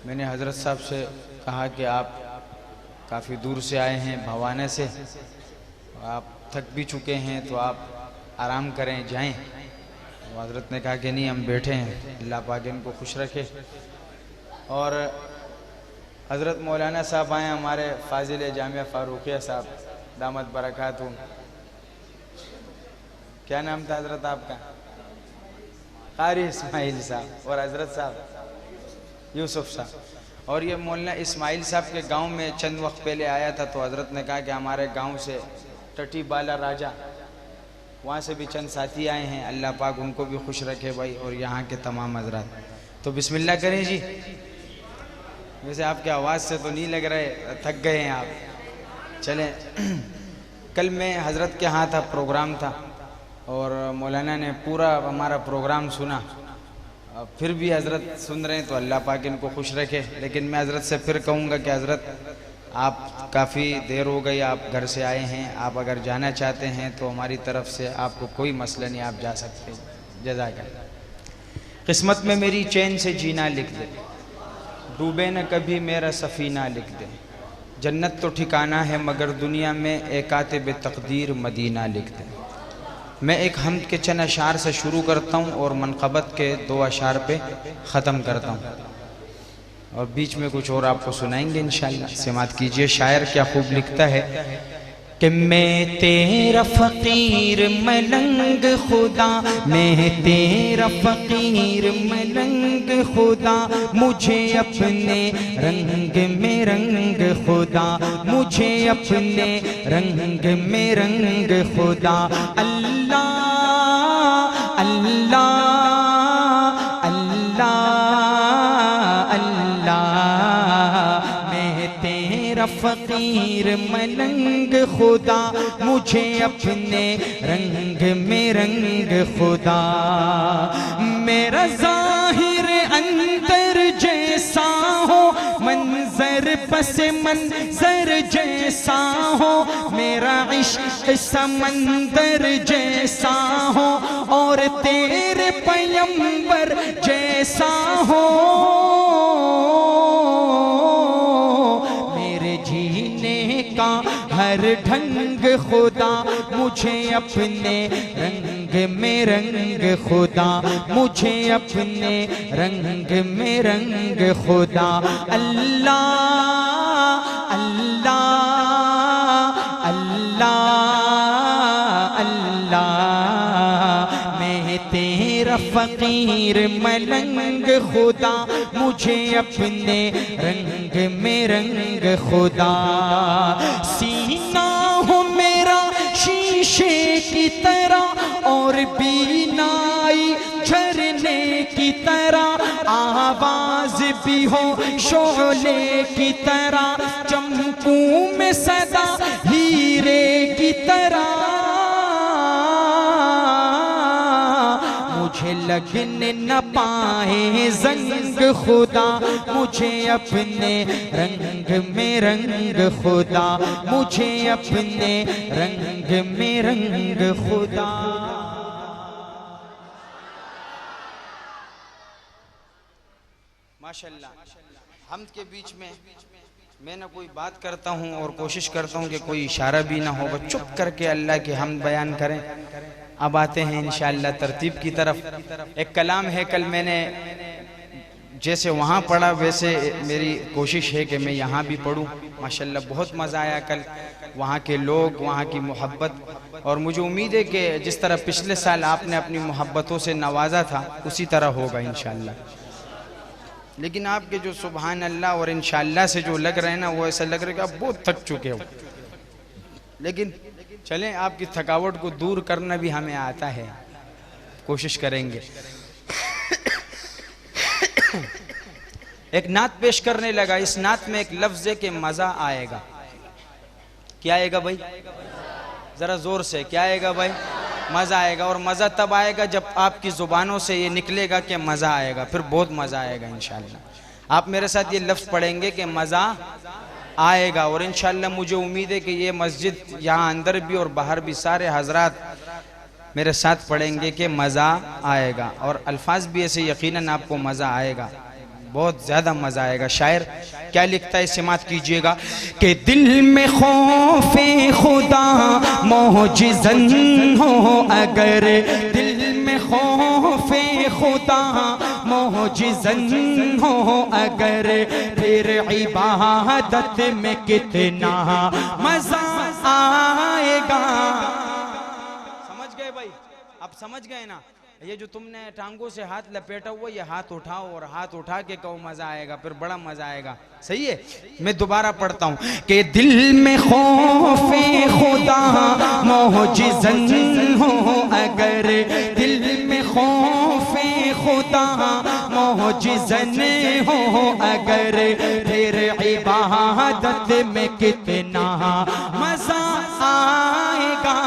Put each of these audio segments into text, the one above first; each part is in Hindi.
मैंने हज़रत साहब से कहा कि आप काफ़ी दूर से आए हैं भवाने से, आप थक भी चुके हैं तो आप आराम करें जाएं। तो हज़रत ने कहा कि नहीं, हम बैठे हैं, अल्लाह पाक इनको खुश रखे। और हज़रत मौलाना साहब आए हमारे फाजिल जामिया फ़ारूक़िया साहब, दामत बरकातुहू। क्या नाम था हज़रत आपका? कारी इस्माइल साहब। और हज़रत साहब यूसुफ साहब। और ये मौलाना इस्माइल साहब के गांव में चंद वक्त पहले आया था, तो हज़रत ने कहा कि हमारे गांव से टटी बाला राजा, वहाँ से भी चंद साथी आए हैं, अल्लाह पाक उनको भी खुश रखे भाई, और यहाँ के तमाम हजरात। तो बिस्मिल्लाह करें जी। वैसे आपकी आवाज़ से तो नहीं लग रहे थक गए हैं आप। चलें, कल मैं हज़रत के यहाँ था, प्रोग्राम था, और मौलाना ने पूरा हमारा प्रोग्राम सुना। फिर भी हज़रत सुन रहे हैं तो अल्लाह पाक इनको खुश रखे। लेकिन मैं हज़रत से फिर कहूँगा कि हज़रत आप काफ़ी देर हो गई, आप घर से आए हैं, आप अगर जाना चाहते हैं तो हमारी तरफ से आपको कोई मसला नहीं, आप जा सकते हैं। जज़ाकल्लाह। किस्मत में मेरी चैन से जीना लिख दे, डूबे न कभी मेरा सफ़ीना लिख दे। जन्नत तो ठिकाना है मगर दुनिया में एक कातिब तकदीर मदीना लिख दे। मैं एक हम्द के चंद अशार से शुरू करता हूँ और मनक़बत के 2 अशार पे ख़त्म करता हूँ, और बीच में कुछ और आपको सुनाएंगे इंशाअल्लाह। समात कीजिए। शायर क्या खूब लिखता है कि मैं तेरा फ़कीर मलंग खुदा, मैं तेरा फ़कीर मलंग खुदा, मुझे अपने रंग में रंग खुदा, मुझे अपने रंग में रंग खुदा। अल्लाह अल्लाह फ़कीर मलंग खुदा, मुझे अपने रंग में रंग खुदा। मेरा ज़ाहिर अंदर जैसा हो, मंजर पस मंजर जैसा हो, मेरा इश्क समंदर जैसा हो, और तेरे पैगंबर जैसा हो। हर ढंग खुदा, मुझे अपने रंग में रंग खुदा, मुझे अपने रंग में रंग खुदा। अल्लाह अल्लाह अल्लाह अल्लाह, मैं तेरा फ़कीर मलंग खुदा, मुझे अपने रंग में रंग खुदा। सीना हो मेरा शीशे की तरह, और बीनाई झरने की तरह, आवाज भी हो शोले की तरह, चमकूं में सदा हीरे की तरह। मुझे लगने न पाए जंग खुदा, मुझे अपने रंग में रंग खुदा, मुझे अपने रंग में रंग खुदा। माशाअल्लाह। हमद के बीच में मैं ना कोई बात करता हूँ और कोशिश करता हूँ कि कोई इशारा भी ना हो, बस चुप करके अल्लाह के हमद बयान करें। अब आते हैं इंशाअल्लाह तरतीब की तरफ। एक कलाम है, कल मैंने जैसे वहाँ पढ़ा वैसे मेरी कोशिश है कि मैं यहाँ भी पढ़ूँ। माशाअल्लाह बहुत मज़ा आया कल, वहाँ के लोग, वहाँ की मोहब्बत, और मुझे उम्मीद है कि जिस तरह पिछले साल आपने अपनी मोहब्बतों से नवाजा था उसी तरह होगा इंशाअल्लाह। लेकिन आपके जो सुबहान अल्लाह और इंशाअल्लाह से जो लग रहे हैं ना, वो ऐसा लग रहा है कि आप बहुत थक चुके हो। लेकिन चलें, आपकी थकावट को दूर करना भी हमें आता है, कोशिश करेंगे। एक नात पेश करने लगा, इस नात में एक लफ्ज़ है कि मज़ा आएगा। क्या आएगा भाई? ज़रा ज़ोर से, क्या आएगा भाई? मज़ा आएगा। और मज़ा तब आएगा जब आपकी ज़ुबानों से ये निकलेगा कि मज़ा आएगा, फिर बहुत मज़ा आएगा इंशाअल्लाह। आप मेरे साथ ये लफ्ज़ पढ़ेंगे कि मज़ा आएगा, और इंशाअल्लाह मुझे उम्मीद है कि ये मस्जिद यहाँ अंदर भी और बाहर भी सारे हजरात मेरे साथ पढ़ेंगे कि मज़ा आएगा, और अल्फाज भी ऐसे यकीनन आपको मज़ा आएगा। बहुत ज्यादा मजा आएगा। शायर क्या लिखता है, समात कीजिएगा कि दिल में खौफे खुदा मोजिज़न हो अगर, दिल में खौफे खुदा मोजिज़न हो अगर, फिर इबादत में कितना मजा आएगा। समझ गए भाई? आप समझ गए ना? ये जो तुमने टांगों से हाथ लपेटा हुआ, ये हाथ उठाओ और हाथ उठा के कहो मजा आएगा, फिर बड़ा मजा आएगा। सही है? मैं दोबारा पढ़ता हूँ कि दिल में खौफे खुदा मोजिज़न हो अगर, दिल में खौफे खुदा मोजिज़न हो अगर, फिर इबादत में कितना मजा आएगा।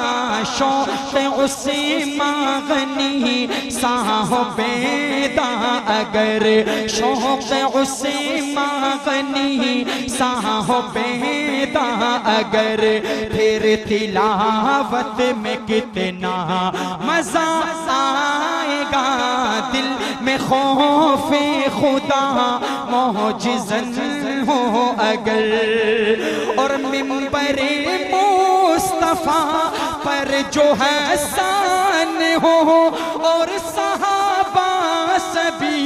शौक़ उसे मागनी साहबेदा अगर, शौक़ उसे मागनी साहबेदा अगर, फिर तिलावत में कितना मजा आएगा। दिल में खौफे खुदा मोजिज़न हो अगर, और मिंबरे मुस्तफा पर जो है शान हो, और सहाबा सभी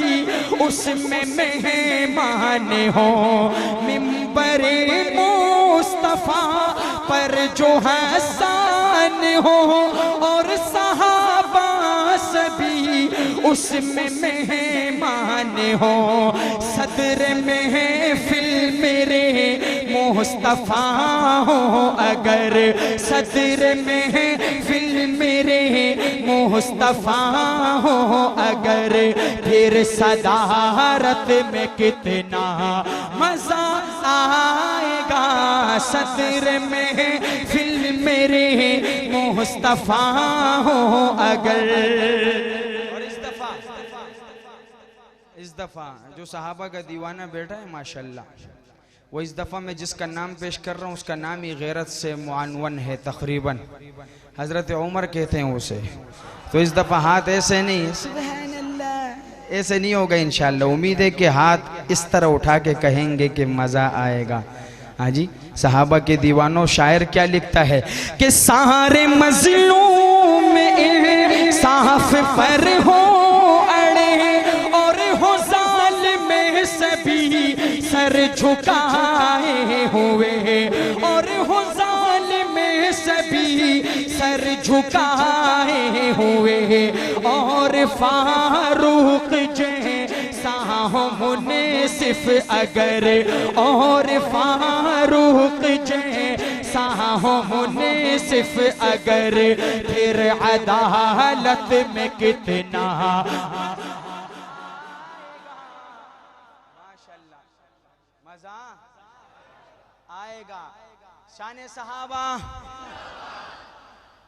उसमें मेहमान हो। मिंबरे मुस्तफा पर जो है शान हो, और सहाबा सभी उसमें मेहमान हो। सदर महफिल मेरे मुस्तफा हो अगर, सदर महफिल मेरे मुस्तफा हो अगर, फिर सदारत में कितना मजा आएगा। सदर महफिल मेरे मुस्तफा हो अगर। और इस दफा जो सहाबा का दीवाना बैठा है माशाल्लाह, वो इस दफ़ा मैं जिसका नाम पेश कर रहा हूँ उसका नाम ही गैरत से मुआनवन है तकरीबन, हज़रत उमर कहते हैं उसे। तो इस दफ़ा हाथ ऐसे नहीं, सुभान अल्लाह, ऐसे नहीं होगा इंशाअल्लाह। उम्मीद है कि हाथ इस तरह उठा के कहेंगे कि मज़ा आएगा। हाँ जी, सहाबा के दीवानों, शायर क्या लिखता है कि सारे मज़लूम इंसाफ पर हो अड़े, और हो ज़ालिम सभी सर झुकाए हुए, और हो ज़ालिम सभी सर झुकाए हुए, और फारूक जैसा हो मुनसिफ अगर, और फारूक जैसा हो मुनसिफ अगर, फिर अदालत में कितना मजा आएगा। शान सहाबा।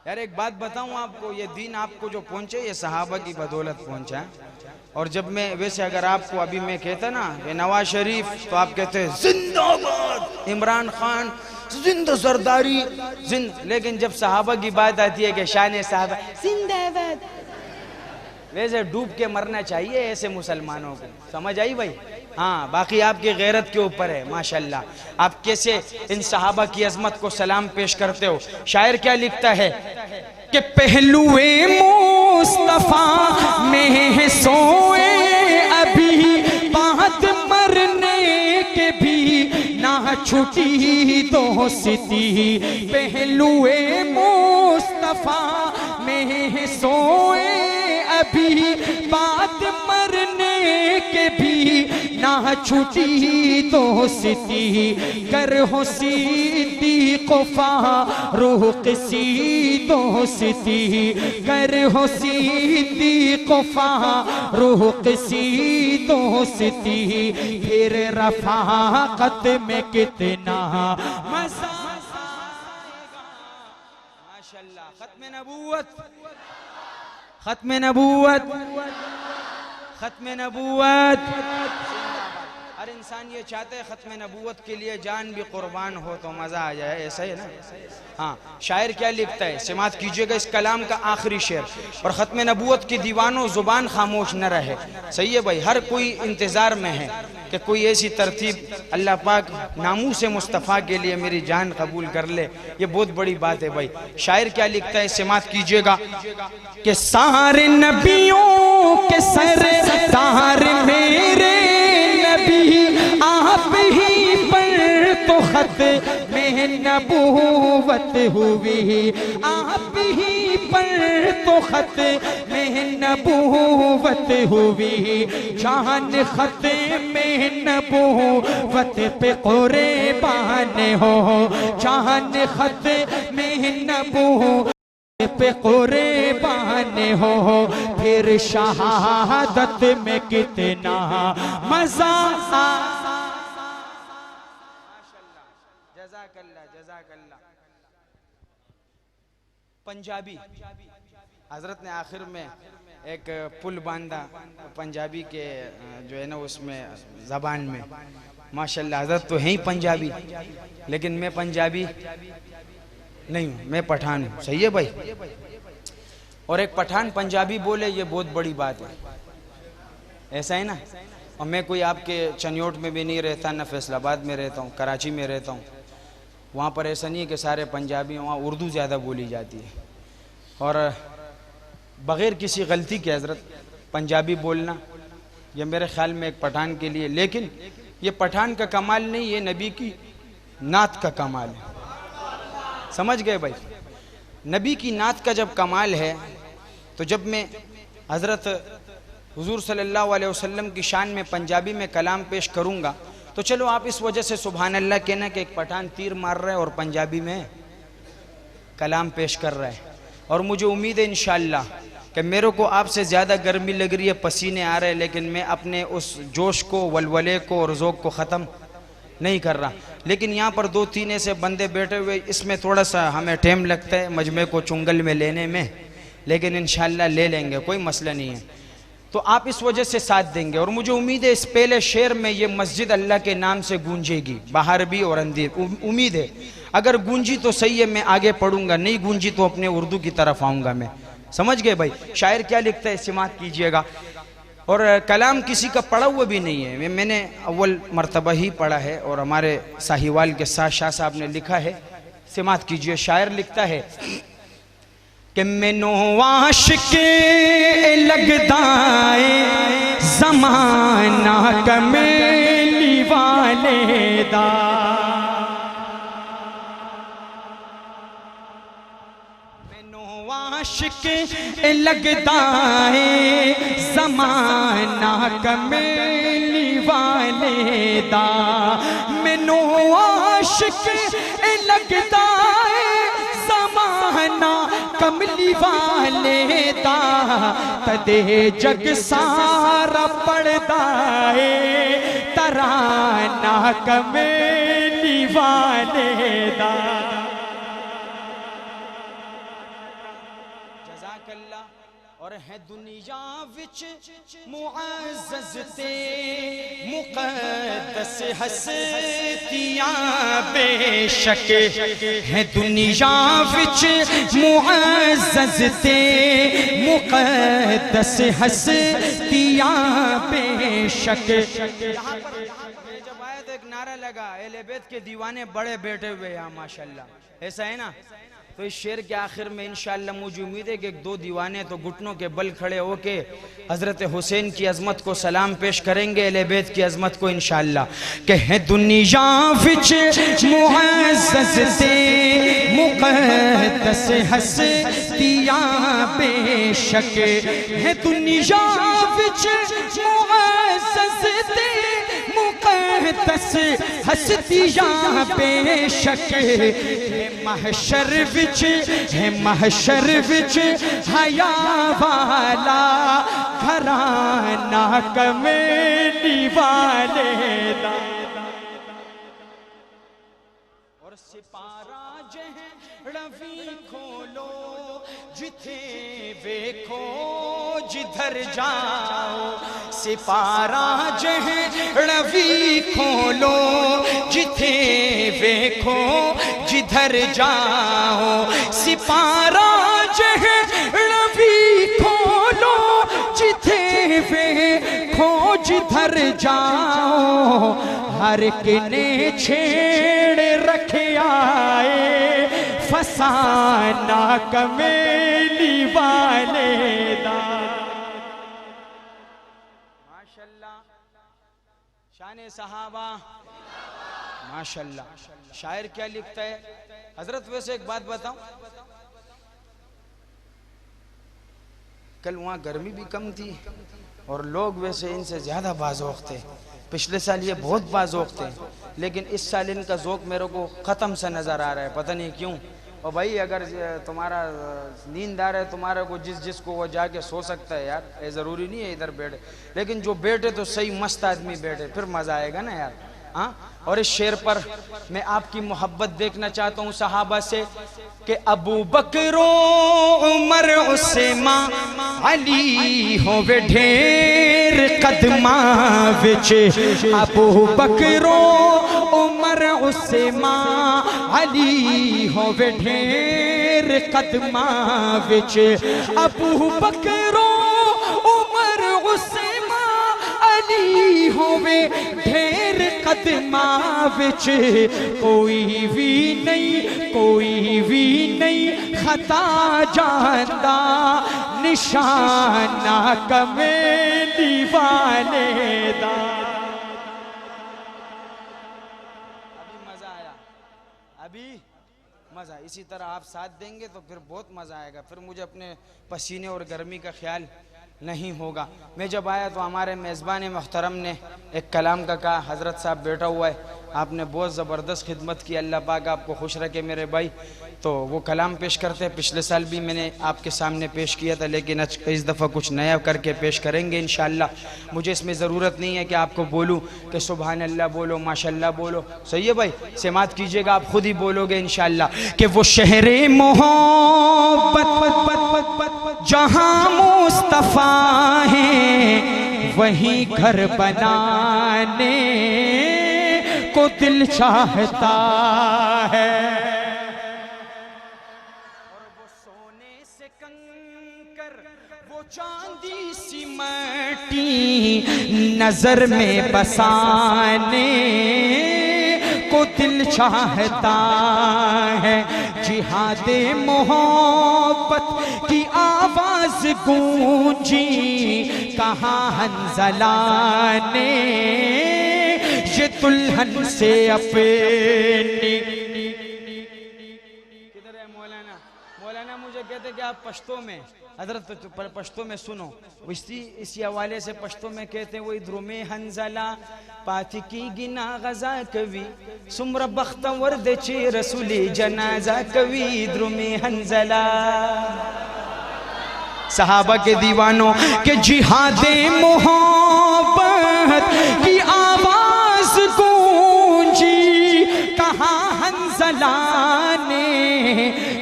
यार एक बात बताऊं आपको, ये दीन आपको जो पहुंचे ये सहाबा की बदौलत पहुंचा है। और जब मैं वैसे अगर आपको अभी मैं कहता ना कि नवाज शरीफ, तो आप कहते हैं जिंदाबाद, इमरान खान जिंदा सरदारी जिंद, लेकिन जब सहाबा की बात आती है कि शान सहाबा जिंदाबाद, वैसे डूब के मरना चाहिए ऐसे मुसलमानों को। समझ आई भाई? हाँ, बाकी आपकी गैरत के ऊपर है माशाल्लाह, आप कैसे इन सहाबा की अजमत को सलाम पेश करते हो। शायर क्या लिखता है कि पहलुए मुस्तफा में सोए अभी, बात मरने के भी ना छुटी दोस्ती। पहलुए मुस्तफा में सोए अभी, बात मरने के भी ना छुटी दोस्ती। कर हो सिद्दीक़ फारूक सी दोस्ती, कर हो सिद्दीक़ फारूक सी दोस्ती, फिर रफ़ाक़त में कितना मज़ा आएगा। माशाअल्लाह। खत्म नबूवत, खत्म नबूवत, खत्म नबूवत। हर इंसान ये चाहते हैं ख़त्म नबूवत के लिए जान भी कुर्बान हो तो मज़ा आ जाए, ऐसा ही है ना। हाँ, शायर क्या लिखता है, समात कीजिएगा इस कलाम का आखिरी शेर। और ख़त्म नबूवत की दीवानों ज़ुबान खामोश न रहे। सही है भाई, हर कोई इंतज़ार में है कि कोई ऐसी तरतीब अल्लाह पाक नामूस मुस्तफ़ा के लिए मेरी जान कबूल कर ले। ये बहुत बड़ी बात है भाई। शायर क्या लिखता है, समात कीजिएगा कि सारे नबियों के सरदार मेरे नबी आप ही पर तो खत में नबूवत हुई, आप ही पर तो खत में नबूवत हुई, जान खत में नबूवत पे कुर्बान हो, जान खत में नबूवत पे कुर्बान हो, फिर शहादत में कितना मजा। जज़ाकल्लाह जज़ाकल्लाह। पंजाबी हजरत ने आखिर में एक पुल बांधा पंजाबी के जो है ना उसमें ज़बान में। माशाल्लाह हजरत तो हैं ही पंजाबी, लेकिन मैं पंजाबी नहीं हूँ, मैं पठान हूँ। सही है भाई। और एक पठान पंजाबी बोले ये बहुत बड़ी बात है, ऐसा है ना। और मैं कोई आपके चनियोट में भी नहीं रहता, ना फैसलाबाद में रहता हूँ, कराची में रहता हूँ। वहाँ पर ऐसा नहीं है कि सारे पंजाबी, वहाँ उर्दू ज़्यादा बोली जाती है। और बग़ैर किसी गलती के हज़रत पंजाबी बोलना ये मेरे ख़्याल में एक पठान के लिए, लेकिन ये पठान का कमाल नहीं, ये नबी की नात का कमाल है। समझ गए भाई। नबी की नात का जब कमाल है तो जब मैं हज़रत हुजूर सल्लल्लाहु अलैहि वसल्लम की शान में पंजाबी में कलाम पेश करूँगा तो चलो आप इस वजह से सुभान अल्लाह कहना कि एक पठान तीर मार रहा है और पंजाबी में कलाम पेश कर रहा है। और मुझे उम्मीद है इंशाअल्लाह कि मेरे को आपसे ज़्यादा गर्मी लग रही है, पसीने आ रहे हैं, लेकिन मैं अपने उस जोश को, वलवले को और ज़ोक को ख़त्म नहीं कर रहा। लेकिन यहाँ पर 2-3 ऐसे बंदे बैठे हुए, इसमें थोड़ा सा हमें टाइम लगता है मजमे को चुंगल में लेने में, लेकिन इंशाअल्लाह ले लेंगे, कोई मसला नहीं है। तो आप इस वजह से साथ देंगे। और मुझे उम्मीद है इस पहले शेर में ये मस्जिद अल्लाह के नाम से गूंजेगी, बाहर भी और अंदर। उम्मीद है अगर गूंजी तो सही है, मैं आगे पढ़ूंगा, नहीं गूंजी तो अपने उर्दू की तरफ आऊँगा मैं। समझ गए भाई। शायर क्या लिखता है, समात कीजिएगा। और कलाम किसी का पढ़ा हुआ भी नहीं है, मैंने अव्वल मर्तबा ही पढ़ा है। और हमारे साहिवाल के साथ शाह साहब ने लिखा है। समात कीजिए। शायर लिखता है कि मैनू आशिक लगदा है ज़माना कमेली वाले दा, मैनू आशिक लगदा है ज़माना कमेली वाले दा, मैनू आशिक लगदा है ज़माना कमली वाले दा, तदे जग सारा पढ़दा है तराना कमली वाले दा। जज़ाकल्लाह। और है दुनिया विच मुअज़्ज़ज़ ते मुक़द्दस हस्तियाँ बेशक, है दुनिया विच मुअज़्ज़ज़ ते मुक़द्दस हस्तियाँ बेशक। मैं जब आया तो एक नारा लगा, अहले बैत के दीवाने बड़े बैठे हुए यहाँ माशाल्लाह, ऐसा है ना। तो इस शेर के आखिर में इंशाअल्लाह मुझे उम्मीद है कि 2 दीवाने तो घुटनों के बल खड़े होके हज़रत हुसैन की अज़मत को सलाम पेश करेंगे, अहले बैत की अज़मत को इंशाअल्लाह। कि है दुनिया विच मुअज़्ज़ज़ ते मुक़द्दस हस्तियाँ बेशक, है दुनिया विच मुअज़्ज़ज़ ते मुक़द्दस हस्तियाँ बेशक, महशर विच है महशर विच हया वाला घराना कमेली वाले दा। और सिपारा जहड़वी खोलो जिथे वेखो जिधर जाओ, सिपारा जहड़वी खोलो जिथे वेखो जिधर जाओ, सिपारा जहड़वी खोलो जिथे वेखो जिधर जाओ, हर किने छेड़ रखे आए फसाना कमेली वाले दा। माशाल्लाह, शान सहाबा माशाल्लाह। शायर क्या लिखता है हजरत? वैसे एक बात बताऊं, कल वहां गर्मी भी कम थी और लोग वैसे इनसे ज्यादा बाज़ौक़ थे। पिछले साल ये बहुत बाज़ौक़ थे, लेकिन इस साल इनका ज़ौक़ मेरे को ख़त्म सा नज़र आ रहा है, पता नहीं क्यों। और भाई अगर तुम्हारा नींद आ रहा है तुम्हारा को, जिसको वो जाके सो सकता है यार, ये ज़रूरी नहीं है इधर बैठे, लेकिन जो बैठे तो सही मस्त आदमी बैठे, फिर मज़ा आएगा ना यार। हाँ, और इस शेर पर मैं आपकी मोहब्बत देखना चाहता हूँ सहाबा से कि अबू बकरो उमर उस्मा अली होवे ढेर कदमा विच, अबू बकरो उमर उस्मा अली होवे ढेर कदमा विच, अबू बकरो उमर उस्मा अली होवे ढेर कदमा विच, कोई भी नहीं खता जानदा निशाना कमेली वाले दा। अभी मजा आया, अभी मजा। इसी तरह आप साथ देंगे तो फिर बहुत मजा आएगा, फिर मुझे अपने पसीने और गर्मी का ख्याल नहीं होगा। मैं जब आया तो हमारे मेज़बान मोहतरम ने एक कलाम का कहा, हज़रत साहब बैठा हुआ है, आपने बहुत ज़बरदस्त खिदमत की, अल्लाह पाक आपको खुश रखे मेरे भाई। तो वो कलाम पेश करते हैं, पिछले साल भी मैंने आपके सामने पेश किया था, लेकिन इस दफ़ा कुछ नया करके पेश करेंगे इंशाअल्लाह। मुझे इसमें ज़रूरत नहीं है कि आपको बोलूँ कि सुभान अल्लाह बोलो, माशाअल्लाह बोलो, सही है भाई, समात कीजिएगा, आप खुद ही बोलोगे इंशाअल्लाह कि वो शहरे मोहब्बत जहाँ मुस्तफ़ा है वहीं घर बनाने को दिल चाहता है, और वो सोने से कंकर वो चांदी सी मट्टी नजर में बसाने को दिल चाहता है। जिहादे मोहब्बत की आवाज गूंजी कहाँ हंज़ला ने ये दुल्हन से अपनी। किधर है मौलाना? मौलाना मुझे कहते कि आप पश्तो में, हजरत पश्तो में सुनो, इसी हवाले से पश्तो में कहते हैं वही द्रुमे हंज़ला पाती की गिना गजा कवि सुमर बख्तवर दे रसूली जनाजा कवि द्रुमे हंज़ला। सहाबा के दीवानों के जिहादे मोहब्बत की आवाज गूंजी कहाँ हंज़ला ने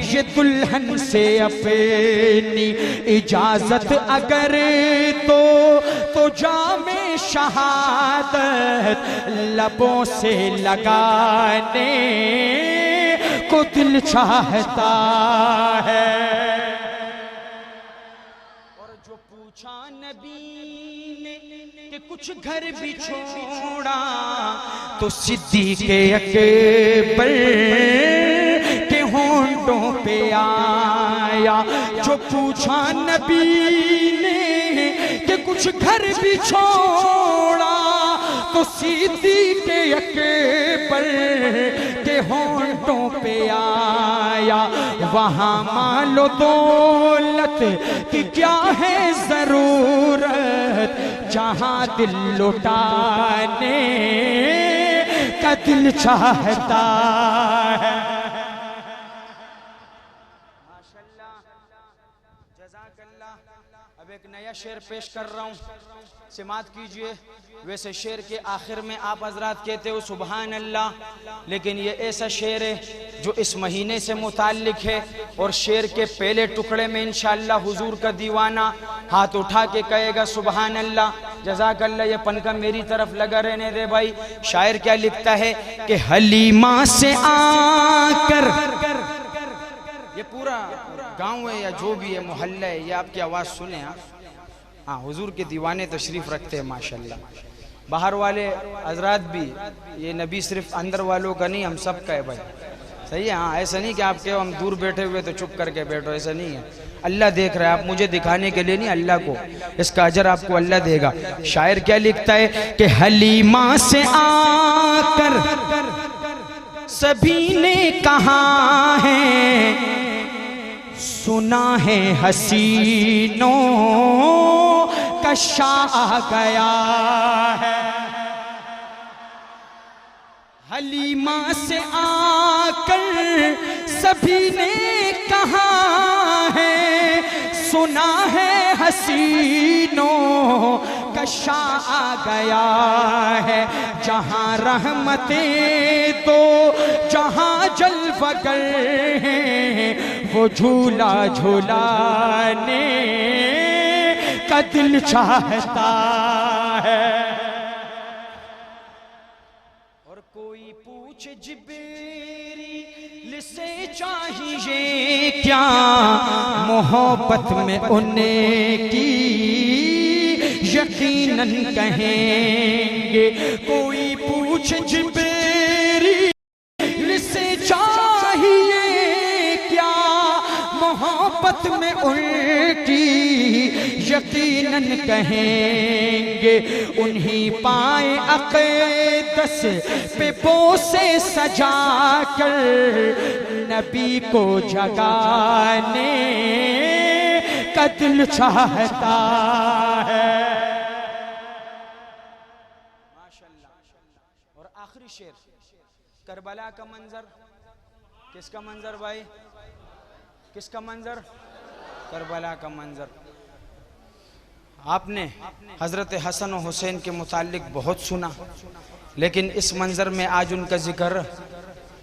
ये दुल्हन से अपनी इजाजत अगर तो जामे शहादत लबों से लगाने को दिल चाहता है। और जो पूछा नबी ने कि कुछ घर भी छोड़ा तो सिद्दीक़ अकबर के होंठों पे आया। जो पूछा नबी ने कि कुछ घर भी छोड़ा तो सिद्दीक़ अकबर के होंठों पे आया। वहाँ मालो दौलत की क्या है जरूरत जहाँ दिल लुटाने का दिल चाहता है। माशाल्लाह, जज़ाकल्लाह। अब एक नया शेर पेश कर रहा हूँ, समात कीजिए। वैसे शेर के आखिर में आप हजरात कहते हो सुबहान अल्लाह, लेकिन ये ऐसा शेर है जो इस महीने से मुताल्लिक है। और शेर के पहले टुकड़े में इंशाअल्लाह हुजूर का दीवाना हाथ उठा के कहेगा सुबहान अल्लाह। जज़ाकल्लाह। ये पनका मेरी तरफ लगा रहने दे भाई। शायर क्या लिखता है कि हलीमा से आकर, ये पूरा गांव है या जो भी है मोहल्ला है, ये आपकी आवाज़ सुने। हाँ, हुजूर के दीवाने तशरीफ़ रखते हैं माशाल्लाह। बाहर वाले हजरात भी, ये नबी सिर्फ अंदर वालों का नहीं, हम सब का है भाई। सही है। हाँ, ऐसा नहीं कि आप कहो हम दूर बैठे हुए तो चुप करके बैठो, ऐसा नहीं है। अल्लाह देख रहा है, आप मुझे दिखाने के लिए नहीं, अल्लाह को, इसका अजर आपको अल्लाह देगा। शायर क्या लिखता है कि हलीमा से आकर सभी ने कहा है, सुना है हसीनों का शाह आ गया है। हलीमा से आकर सभी ने कहा है, सुना है हसीनों का शाह आ गया है। जहाँ रहमतें तो जहाँ जलवगर हैं, वो झूला झूलाने का दिल चाहता है। और कोई पूछे जिब्रील से चाहिए क्या, मोहब्बत में उनकी यकीनन कहेंगे। कोई पूछे जिब्रील से चाहिए क्या, मोहब्बत में उनकी यकीनन कहेंगे। उन्हीं पाए अक़ीदस पे बोसे सजा कर, नबी को जगाने का दिल चाहता है। माशाअल्लाह। और आखिरी शेर, करबला का मंजर। किसका मंजर भाई? किसका मंजर? करबला का मंजर। आपने हजरत हसन और हुसैन के मुतालिक बहुत सुना, लेकिन इस मंजर में आज उनका जिक्र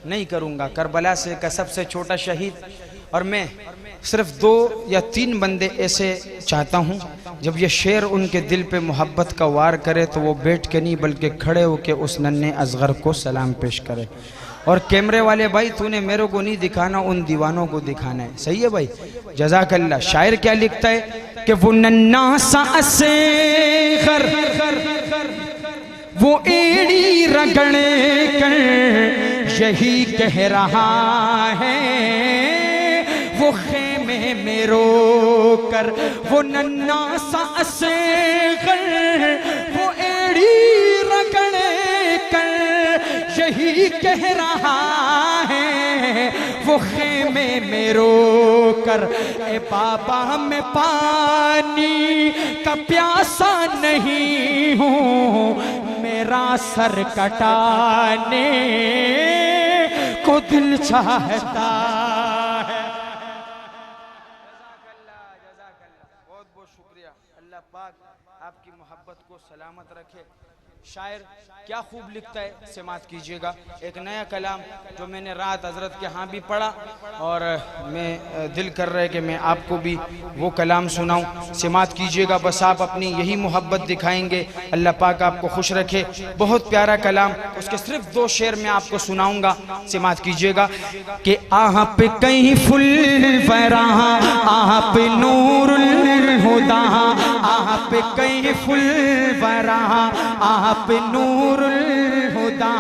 नहीं करूंगा। करबला से का सबसे छोटा शहीद, और मैं सिर्फ 2 या 3 बंदे ऐसे चाहता हूँ जब ये शेर उनके दिल पे मोहब्बत का वार करे तो वो बैठ के नहीं बल्कि खड़े होके उस नन्हे असगर को सलाम पेश करे। और कैमरे वाले भाई, तूने मेरे को नहीं दिखाना, उन दीवानों को दिखाना है। सही है भाई? जज़ाकल्लाह। शायर क्या लिखता है कि वो नन्ना सा असगर, वो एड़ी रगड़े कर यही कह रहा है, वो खेमे में रो कर। वो नन्ना सा असगर, वो एड़ी रगड़े कर यही कह रहा है, वो खेमे में रो कर। ए बाबा मैं पानी का प्यासा नहीं हूँ, मेरा सर कटाने को दिल चाहता है। बहुत बहुत शुक्रिया। अल्लाह पाक आपकी मोहब्बत को सलामत रखे। शायर क्या खूब लिखता है, समात कीजिएगा। एक नया कलाम जो मैंने रात हजरत के यहाँ भी पढ़ा और मैं दिल कर रहा है कि मैं आपको भी वो कलाम सुनाऊं। समात कीजिएगा। बस आप अपनी यही मोहब्बत दिखाएंगे, अल्लाह पाक आपको खुश रखे। बहुत प्यारा कलाम, उसके सिर्फ 2 शेर में आपको सुनाऊंगा। समात कीजिएगा कि आप कहीं फुल वरा, आप नूरुल हुदा, आप कहीं फुल वरा, आप नूरुल हुदा,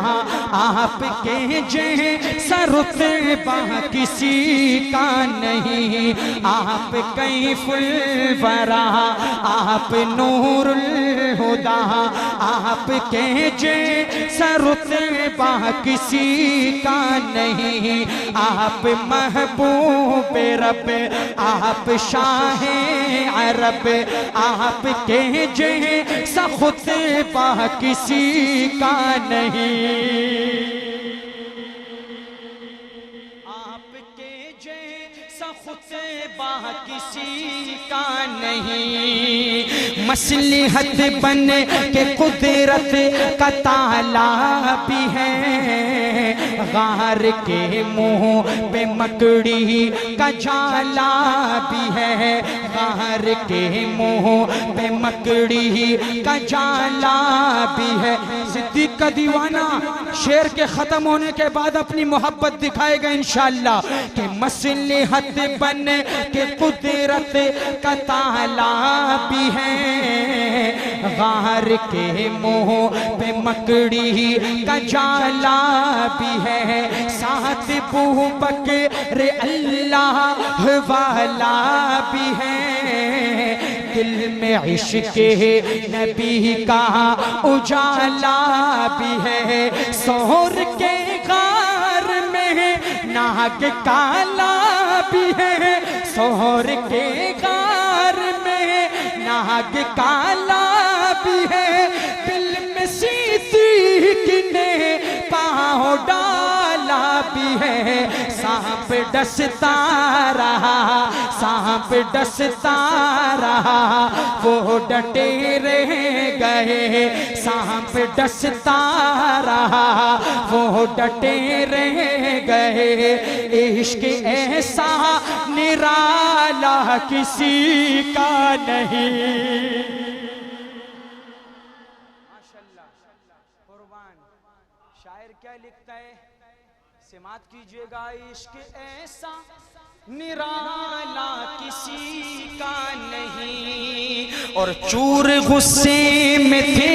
आपके जैसा रुतबा किसी का नहीं। आप कहीं फुल वरा, आप नूरुल हुदा, आपके जैसा रुतबा किसी का नहीं। आप महबूब रब, आप शाह अरब, आपके जैसा खुतबा किसी का नहीं। आपके जैसा खुतबा ज़ेबा किसी का नहीं, मसलिहत बन के कुदरत का ताला भी है, गार के मुंह पे मकड़ी का जाला भी है, गार के मुंह पे मकड़ी का जाला भी है। सिद्दीक का दीवाना शेर के खत्म होने के बाद अपनी मोहब्बत दिखाएगा इंशाअल्लाह कि मसलिहत बन के कुदरत का ताला भी है, गार के मुंह पे मकड़ी का जाला भी है, साथ बू बकर अल्लाह वाला भी है, दिल में इश्क़ नबी का उजाला भी है, सोहर के गार में नाग काला भी है, सोहर के गार में नाग काला भी है, दिल में सिद्दीक ने पाँव डाला भी है, सांप डसता रहा, सांप डसता रहा, वो डटे रह गए, सांप डसता रहा, वो डटे रह गए, इश्क ऐसा निराला किसी का नहीं। माशाल्लाह, कुर्बान। शायर क्या लिखता है, समात कीजिएगा, इश्क ऐसा निराला किसी का नहीं। और चूर गुस्से में थे,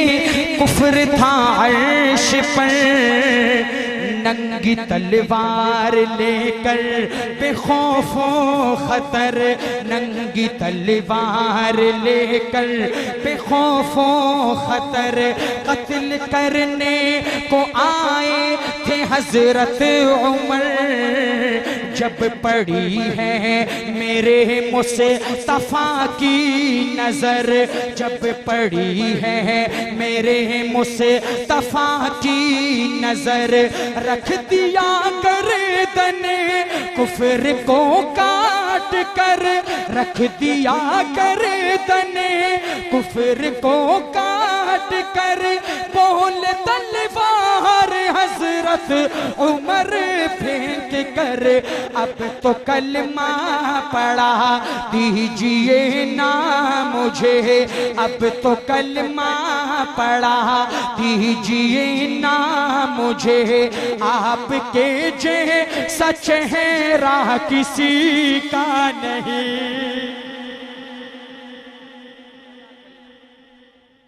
कुफ्र था अर्श पर, नंगी तलवार लेकर बेखौफो खतर, नंगी तलवार लेकर बेखौफो खतर, कत्ल करने को आए थे हजरत उमर, जब पड़ी है मेरे मुस्तफा की नजर, जब पड़ी है मेरे मुस्तफा की नजर, रख दिया गर्दन कुफ्र को काट कर, रख दिया गर्दन कुफ्र को काट कर, बोल तलवार हजरत उमर फेंक कर, अब तो कलमा पढ़ा दीजिए ना मुझे, अब तो कलमा पढ़ा दीजिए ना मुझे, आपके जैसा चेहरा किसी का नहीं।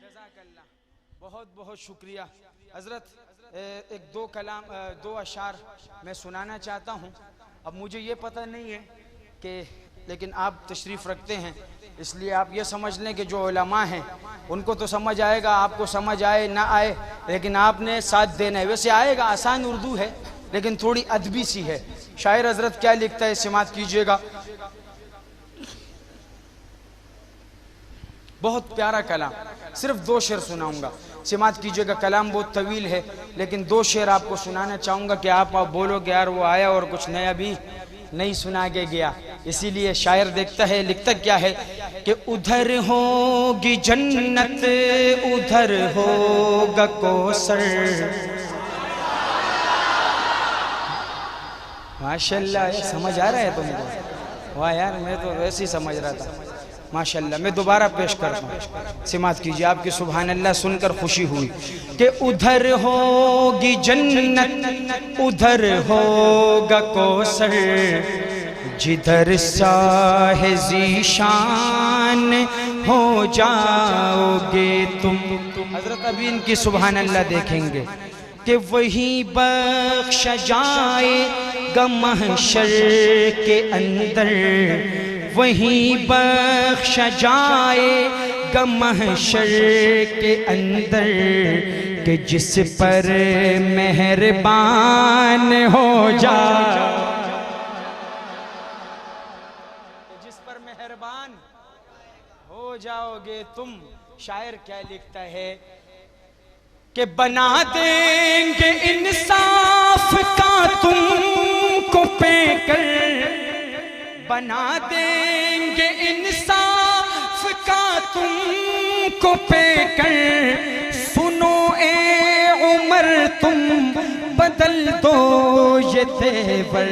जज़ाकल्लाह, बहुत बहुत शुक्रिया हजरत। एक दो कलाम, दो अशार मैं सुनाना चाहता हूँ। अब मुझे ये पता नहीं है कि, लेकिन आप तशरीफ़ रखते हैं इसलिए आप ये समझ लें कि जो उलमा हैं उनको तो समझ आएगा, आपको समझ आए ना आए, लेकिन आपने साथ देना है। वैसे आएगा, आसान उर्दू है लेकिन थोड़ी अदबी सी है। शायर हजरत क्या लिखता है, समात कीजिएगा। बहुत प्यारा कलाम, सिर्फ दो शेर सुनाऊंगा, समात कीजिएगा। कलाम बहुत तवील है लेकिन दो शेर आपको सुनाना चाहूँगा कि आप बोलोगे यार वो आया और कुछ नया भी नहीं सुना के गया। इसीलिए शायर देखता है, लिखता क्या है कि उधर होगी जन्नत, उधर होगा कौसर। माशाल्लाह, समझ आ रहा है तुमको? वाह यार, मैं तो वैसे ही समझ रहा था। माशाल्लाह, मैं दोबारा पेश करता हूँ, समात कीजिए। आपकी सुभान अल्लाह सुनकर खुशी हुई कि उधर होगी जन्नत, उधर होगा कौसर, जिधर साहे ज़ीशान हो जाओगे तुम। हजरत अभी इनकी सुभान अल्लाह देखेंगे कि वही बख्शा जाएगा महशर के अंदर, वहीं बख्शा जाएगा महशर के अंदर, कि जिस पर मेहरबान हो जाए, जिस पर मेहरबान हो जाओगे तुम। शायर क्या लिखता है कि बना देंगे इंसाफ का तुमको पेकर, बना देंगे इंसाफ का तुमको पेकर, सुनो ए उमर तुम बदल दो ये तेवर।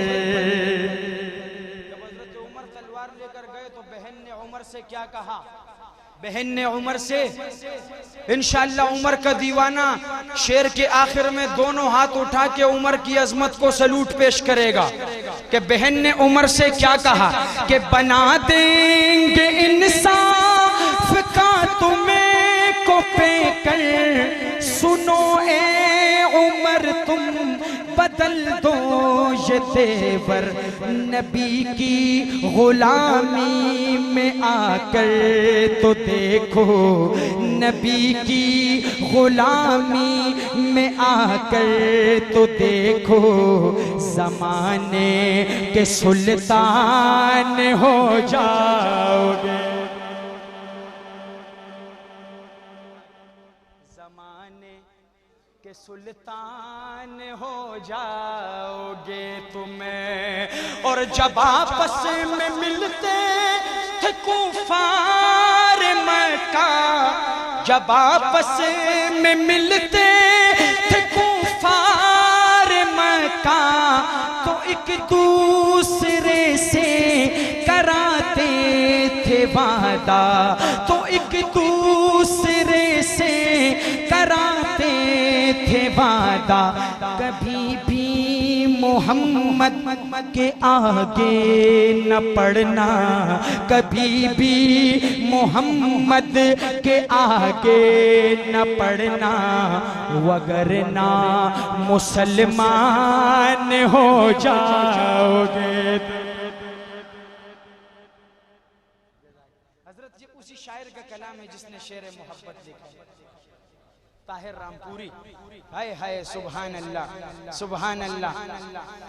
जब हज़रत उमर तलवार लेकर गए तो बहन ने उमर से क्या कहा? बहन ने उमर से, इंशाअल्लाह उमर का दीवाना शेर के आखिर में दोनों हाथ उठा के उमर की अजमत को सलूट पेश करेगा कि बहन ने उमर से क्या कहा कि बना देंगे इंसाफ का तुम्हें को पेकर, सुनो ए उमर तुम बदल दो ये तेवर। नबी की गुलामी में आकर तो देखो, नबी की गुलामी में आकर तो देखो, ज़माने के सुल्तान हो जाओगे। ज़माने के सुल्तान हो जाओगे तुम्हें। और जब आपस में मिलते थे कुफार मक्का, जब आपस में मिलते थे कुफार मक्का, तो एक दूसरे से कराते थे वादा, तो एक दूसरे से कराते थे वादा। कभी भी मोहम्मद के आगे न पढ़ना, कभी भी मोहम्मद के आगे न पढ़ना, वगरना मुसलमान हो जाओगे। हजरत जी उसी शायर का कलाम है जिसने शेर मोहब्बत लिखा, ताहिर रामपुरी। हाय हाय सुभान अल्लाह सुभान अल्लाह।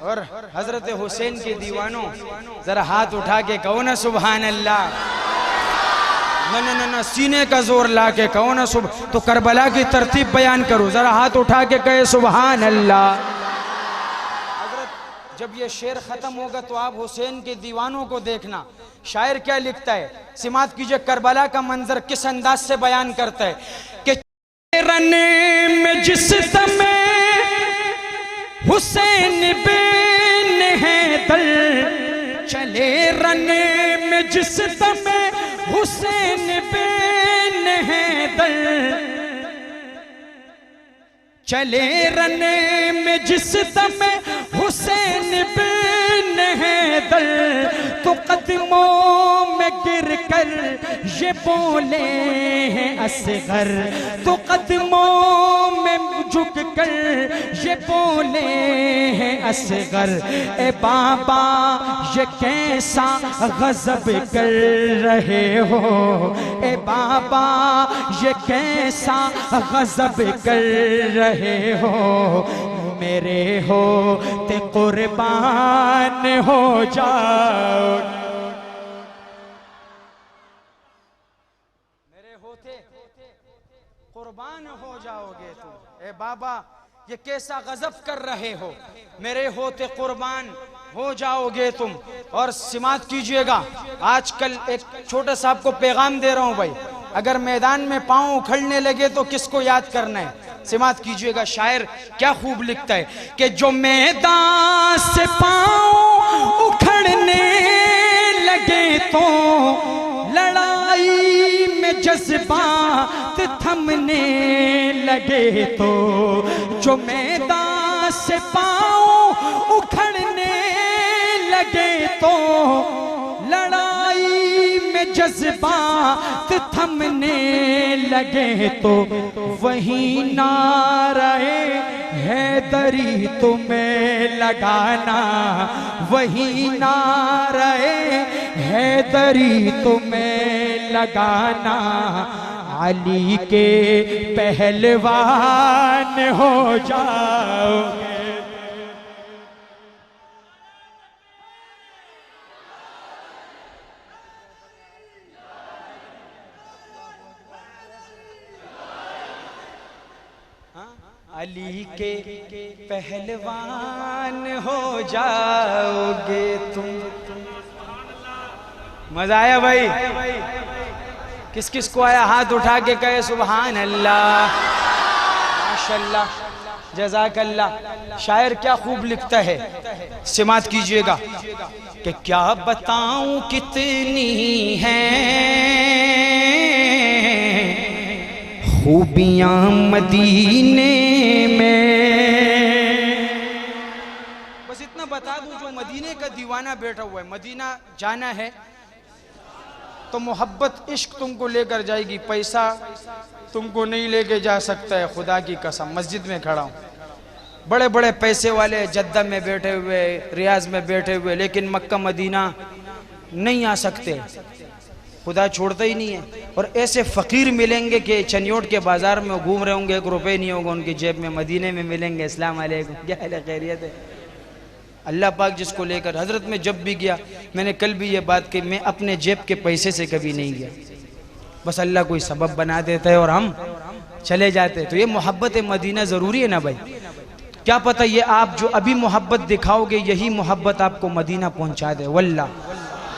और हजरत हुसैन के दीवानों जरा हाथ उठा के कहो ना सुभान अल्लाह। न न न न सीने का जोर ला के कहो ना सुबह। तो करबला की तरतीब बयान करो, जरा हाथ उठा के कहे सुभान अल्लाह। हजरत जब ये शेर खत्म होगा तो आप हुसैन के दीवानों को देखना, शायर क्या लिखता है, सिमात कीजिए करबला का मंजर किस अंदाज से बयान करता है कि रन में जिस समय हुसैन बिन हैदर, चले रन में जिस समय हुसैन बिन हैदर, चले रन में जिस समय हुसैन बिन हैदर, तो कदमों में गिर कर ये बोले हैं असगर, तो कदमों में झुक कर ये बोले हैं असगर। ए बाबा ये कैसा गजब कर रहे हो, ए बाबा ये कैसा गजब कर रहे हो, मेरे हो ते कुर्बान हो जाओ, मेरे होते कुर्बान हो जाओगे तुम। ए बाबा ये कैसा गजब कर रहे हो, मेरे होते कुर्बान हो जाओगे तुम। और सिमात कीजिएगा, आजकल एक छोटे साहब को पैगाम दे रहा हूं भाई, अगर मैदान में पांव उखड़ने लगे तो किसको याद करना है। सिमात कीजिएगा, शायर क्या खूब लिखता है कि जो मैदान से पांव उखड़ने लगे तो लड़ाई में जज्बात थमने लगे, तो जो मैदान से पांव उखड़ने लगे तो लड़ाई में जज्बात थमने लगे, तो वही नारे हैदरी तुम्हें लगाना, वही नारे हैदरी तुम्हें लगाना, अली के पहलवान हो जाओगे। अली के पहलवान हो जाओगे तुम। मजा आया भाई? किस किस को आया हाथ उठा के कहे सुभान अल्लाह, माशाल्लाह, जज़ाकल्लाह। शायर क्या खूब लिखता है, समात कीजिएगा कि क्या बताऊं कितनी हैं खूबियां मदीने में। बस इतना बता दूं, जो मदीने का दीवाना बैठा हुआ है, मदीना जाना है तो मोहब्बत इश्क तुमको लेकर जाएगी, पैसा तुमको नहीं लेके जा सकता है। खुदा की कसम, मस्जिद में खड़ा हूँ, बड़े बड़े पैसे वाले जद्दा में बैठे हुए, रियाज में बैठे हुए, लेकिन मक्का मदीना नहीं आ सकते, खुदा छोड़ता ही नहीं है। और ऐसे फ़कीर मिलेंगे कि चनियोट के बाज़ार में घूम रहे होंगे, 1 रुपये नहीं होगा उनकी जेब में, मदीने में मिलेंगे। अस्सलाम वालेकुम, क्या हाल है, खैरियत है? अल्लाह पाक जिसको लेकर, हज़रत में जब भी गया, मैंने कल भी ये बात की, मैं अपने जेब के पैसे से कभी नहीं गया, बस अल्लाह कोई सबब बना देता है और हम चले जाते। तो ये मोहब्बत मदीना ज़रूरी है ना भाई? क्या पता ये आप जो अभी मोहब्बत दिखाओगे, यही मोहब्बत आपको मदीना पहुंचा दे, वल्लाह।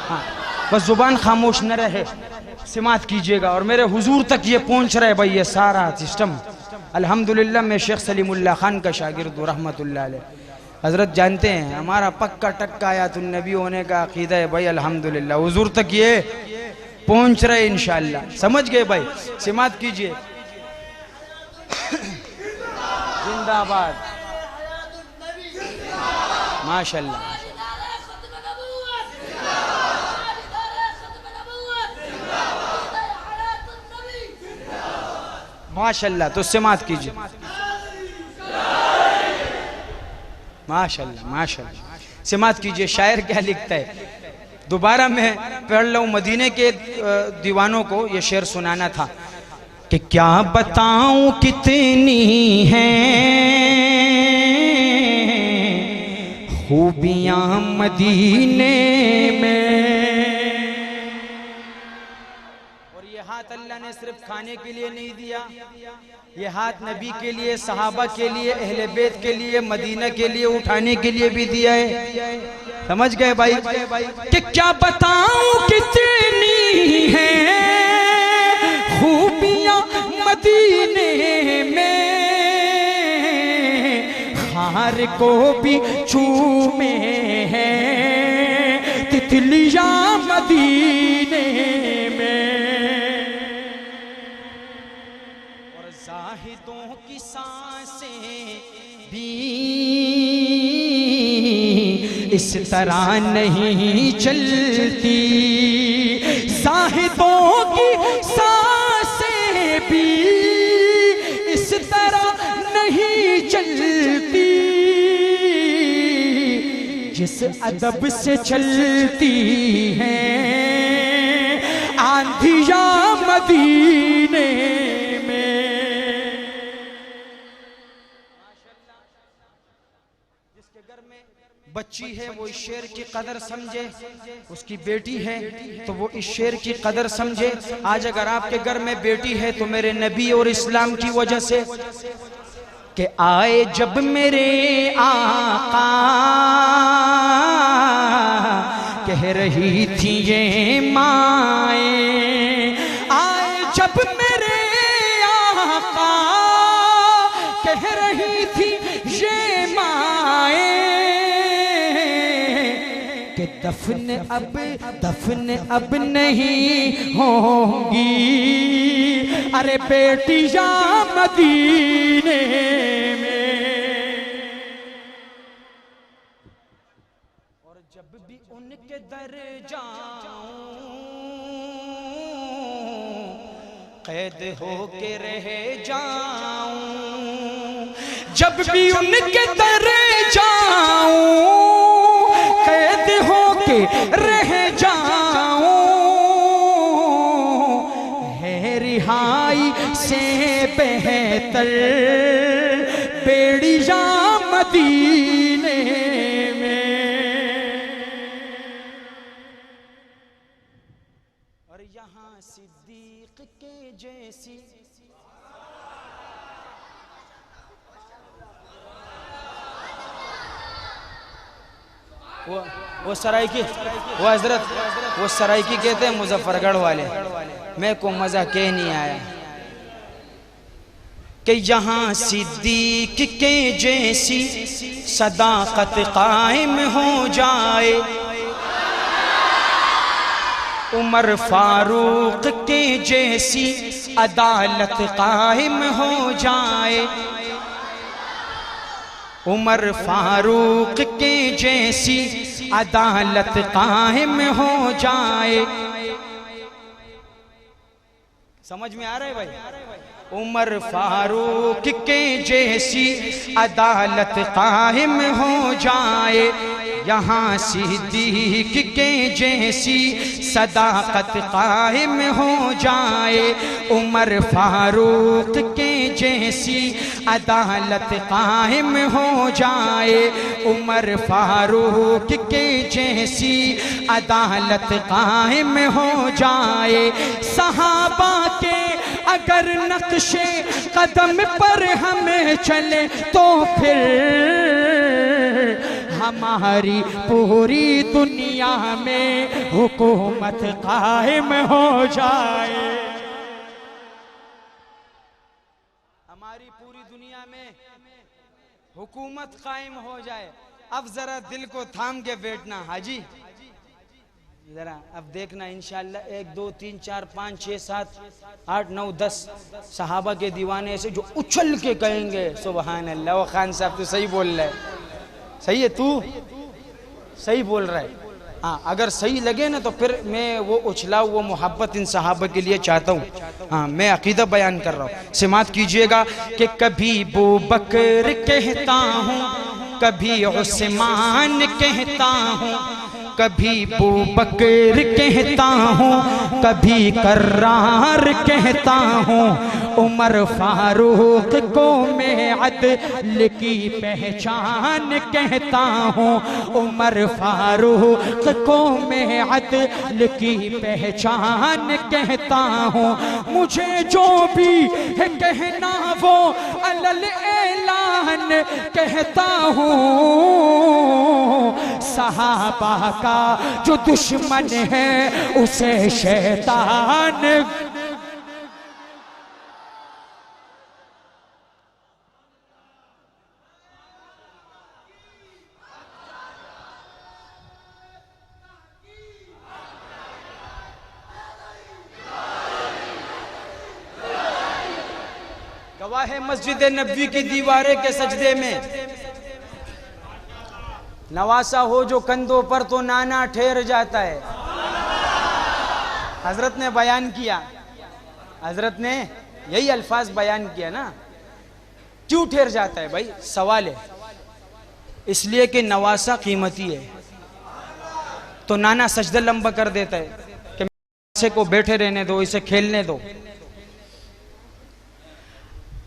हाँ, बस जुबान खामोश न रहे, सिमात कीजिएगा। और मेरे हुजूर तक ये पहुंच रहा है भाई, ये सारा सिस्टम। अल्हम्दुलिल्लाह मैं शेख सलीमुल्लाह खान का शागिर्द हूँ, रहमतुल्लाह अलैह। हजरत जानते हैं हमारा पक्का टक्का आयातुन नबी होने का अकीदा है भाई, अल्हम्दुलिल्लाह हुजूर तक ये पहुंच रहे इंशाअल्लाह। समझ गए भाई? सिमात कीजिए। जिंदाबाद, माशाअल्लाह, माशाअल्लाह। तो सिमात कीजिए, माशाअल्लाह, माशाअल्लाह, सिमात कीजिए। शायर क्या लिखता है, दोबारा मैं पढ़ लूँ मदीने के दीवानों को ये शेर सुनाना था कि क्या बताऊं कितनी हैं खूबियां मदीने में। और ये हाथ अल्लाह ने सिर्फ खाने के लिए नहीं दिया, ये हाथ नबी के लिए, सहाबा के लिए, अहले बैत के लिए, मदीना के लिए उठाने के लिए भी दिया है। समझ गए भाई? कि क्या बताऊं कितनी हैं खूबियां मदीने में, हार को भी चूमे हैं तितलियां मदीने में। और जाहिदों की सांसें भी इस तरह नहीं चलती, जाहिदों की सांसें भी इस तरह नहीं चलती, जिस अदब से चलती हैं आंधियां मदीने में। जिसके घर में बच्ची है वो इस शेर की कदर समझे, उसकी बेटी है तो वो इस शेर की कदर समझे। आज अगर आपके घर में बेटी है तो मेरे नबी और इस्लाम की वजह से, कि आए जब मेरे आका कह रही थी ये माए, आए जब मेरे आका कह रही थी ये माए, कि दफन अब नहीं होंगी, अरे बेटियां मदीने में। और जब भी उनके दर जाऊं कैद होके रह जाऊं, जब भी उनके दर जाऊं कैद होके रह जाऊं, है रिहाई से बेहतर बेड़ियां मदीने में। और यहाँ सिद्दीक के जैसी वो सराइकी, वो हजरत, वो सराइकी कहते हैं मुजफ्फरगढ़ वाले। मैं को मजा के नहीं आया कि यहाँ सिद्दीक के जैसी सदाकत कायम हो जाए, उमर फारूक के जैसी अदालत कायम हो जाए, उमर फारूक के जैसी अदालत कायम हो जाए। समझ में आ रहा है भाई? उमर फारूक के जैसी अदालत कायम हो जाए, यहाँ सिद्दीक के जैसी सदाकत कायम हो जाए, उमर फारूक के जैसी अदालत कायम हो जाए, उमर फारूक के जैसी अदालत कायम हो जाए। सहाबा के अगर नक्शे कदम पर हमें चले तो फिर हमारी पूरी दुनिया में हुकूमत कायम हो जाए, हमारी पूरी दुनिया में हुकूमत कायम हो जाए। अब जरा दिल को थाम के बैठना हाजी, जरा अब देखना इंशाअल्लाह 1 2 3 4 5 6 7 8 9 10 सहाबा के दीवाने ऐसे जो उछल के कहेंगे सुभान अल्लाह। वो खान साहब तो सही बोल रहा है, सही है, तू सही बोल रहा है। हाँ, अगर सही लगे ना तो फिर मैं वो उछला वो मोहब्बत इन सहाबा के लिए चाहता हूँ। हाँ, मैं अकीदा बयान कर रहा हूँ, समात कीजिएगा कि कभी बू बकर कहता हूँ, कभी उस्मान कहता हूँ, कभी बू बकर कहता हूँ, कभी कर्रार कहता हूँ, उमर फारूक को मैं अदल की पहचान कहता हूँ, उमर फारूक को मैं अदल की पहचान कहता हूँ। मुझे जो भी है कहना वो अलल ऐलान कहता हूँ, सहाबा का जो दुश्मन है उसे शैतान। गवाह है मस्जिद नबवी की दीवारें के सजदे में, नवासा हो जो कंधों पर तो नाना ठहर जाता है। हजरत ने बयान किया, हजरत ने यही अल्फाज बयान किया ना। क्यों ठहर जाता है भाई? सवाल है। इसलिए कि नवासा कीमती है, तो नाना सजदा लंबा कर देता है कि इसे को बैठे रहने दो, इसे खेलने दो।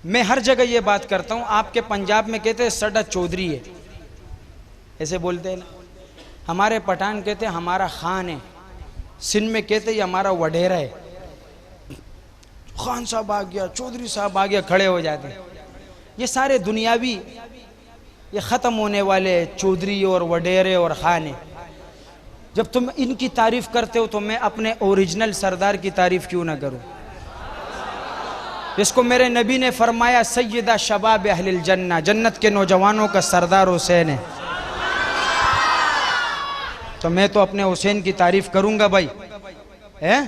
मैं हर जगह ये बात करता हूं, आपके पंजाब में कहते हैं सड़ा चौधरी है, ऐसे बोलते हैं ना। हमारे पठान कहते हैं हमारा खान है, सिंध में कहते हैं हमारा वडेरा है। खान साहब आ गया, चौधरी साहब आ गया, खड़े हो जाते हैं। ये सारे दुनियावी, ये ख़त्म होने वाले चौधरी और वडेरे और खान है। जब तुम इनकी तारीफ करते हो तो मैं अपने ओरिजिनल सरदार की तारीफ क्यों ना करूं, जिसको मेरे नबी ने फरमाया सैयदा शबाब अहलिल जन्ना, जन्नत के नौजवानों का सरदार हुसैन है। तो मैं तो अपने हुसैन की तारीफ करूंगा भाई, है?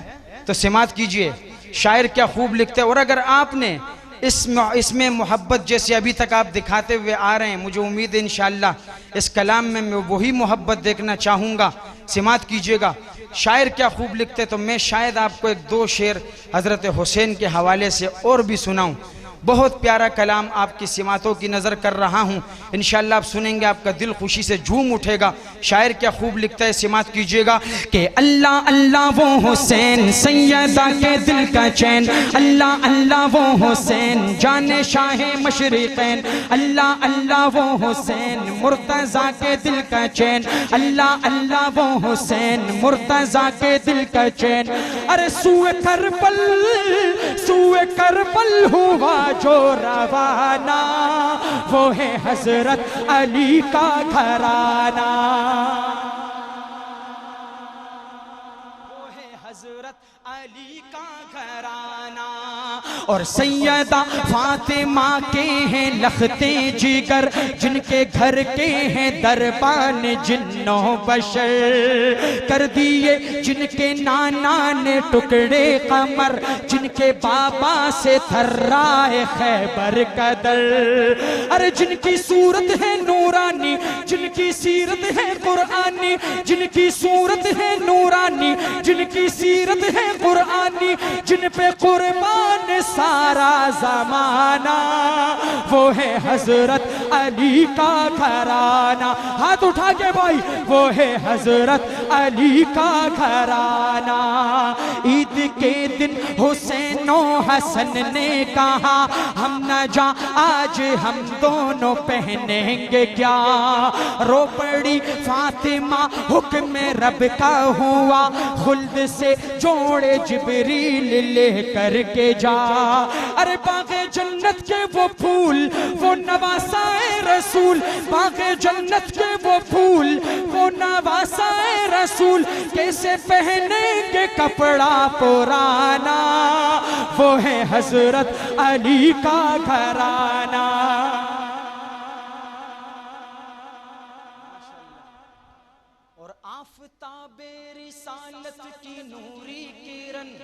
तो समात कीजिए, शायर क्या खूब लिखते हैं। और अगर आपने इसमें मोहब्बत जैसे अभी तक आप दिखाते हुए आ रहे हैं, मुझे उम्मीद है इंशाअल्लाह इस कलाम में मैं वही मोहब्बत देखना चाहूँगा। समात कीजिएगा, शायर क्या खूब लिखते। तो मैं शायद आपको 1-2 शेर हज़रत हुसैन के हवाले से और भी सुनाऊँ। बहुत प्यारा कलाम आपकी सिमातों की नज़र कर रहा हूँ, इंशाअल्लाह आप सुनेंगे आपका दिल खुशी से झूम उठेगा। शायर क्या खूब लिखता है, सिमात कीजिएगा कि अल्लाह अल्लाह वो हुसैन सैयदा के दिल का चैन, अल्लाह अल्लाह वो हुसैन जाने शाहे मशरिक़ैन, अल्लाह अल्लाह वो हुसैन मुर्तज़ा के दिल का चैन, अल्लाह अल्लाह वो हुसैन मुर्तज़ा के दिल का चैन। अरे सूए करबल हुआ जो रवाना, वो है हजरत अली का घराना, वो है हजरत अली का घराना। और सैयदा फातिमा के हैं लखते जिगर, जिनके घर के हैं दरबान जिन्नो बशर, कर दिए जिनके नाना ने टुकड़े कमर, जिनके बाबा से थर्राए खैबर कदर। अरे जिनकी सूरत है नूरानी, जिनकी सीरत है कुरानी, जिनकी सूरत है नूरानी, जिनकी सीरत है कुरानी, जिन पे कुर्बान सारा जमाना, वो है हजरत अली का घराना। हाथ उठा के भाई, वो है हजरत अली का घराना। ईद के दिन हुसैन और हसन ने कहा, हम न जा आज हम दोनों पहनेंगे क्या। रो पड़ी फातिमा, हुक्म रब का हुआ, खुल्द से जोड़े जिब्रील ले करके जा। अरे बागे जन्नत के वो फूल, वो नवासाए रसूल, बागे जन्नत के वो फूल, वो नवासाए रसूल, कैसे पहनेंगे कपड़ा पुराना, वो है हजरत अली का घराना। और आफताबे रिसालत की नूरी किरण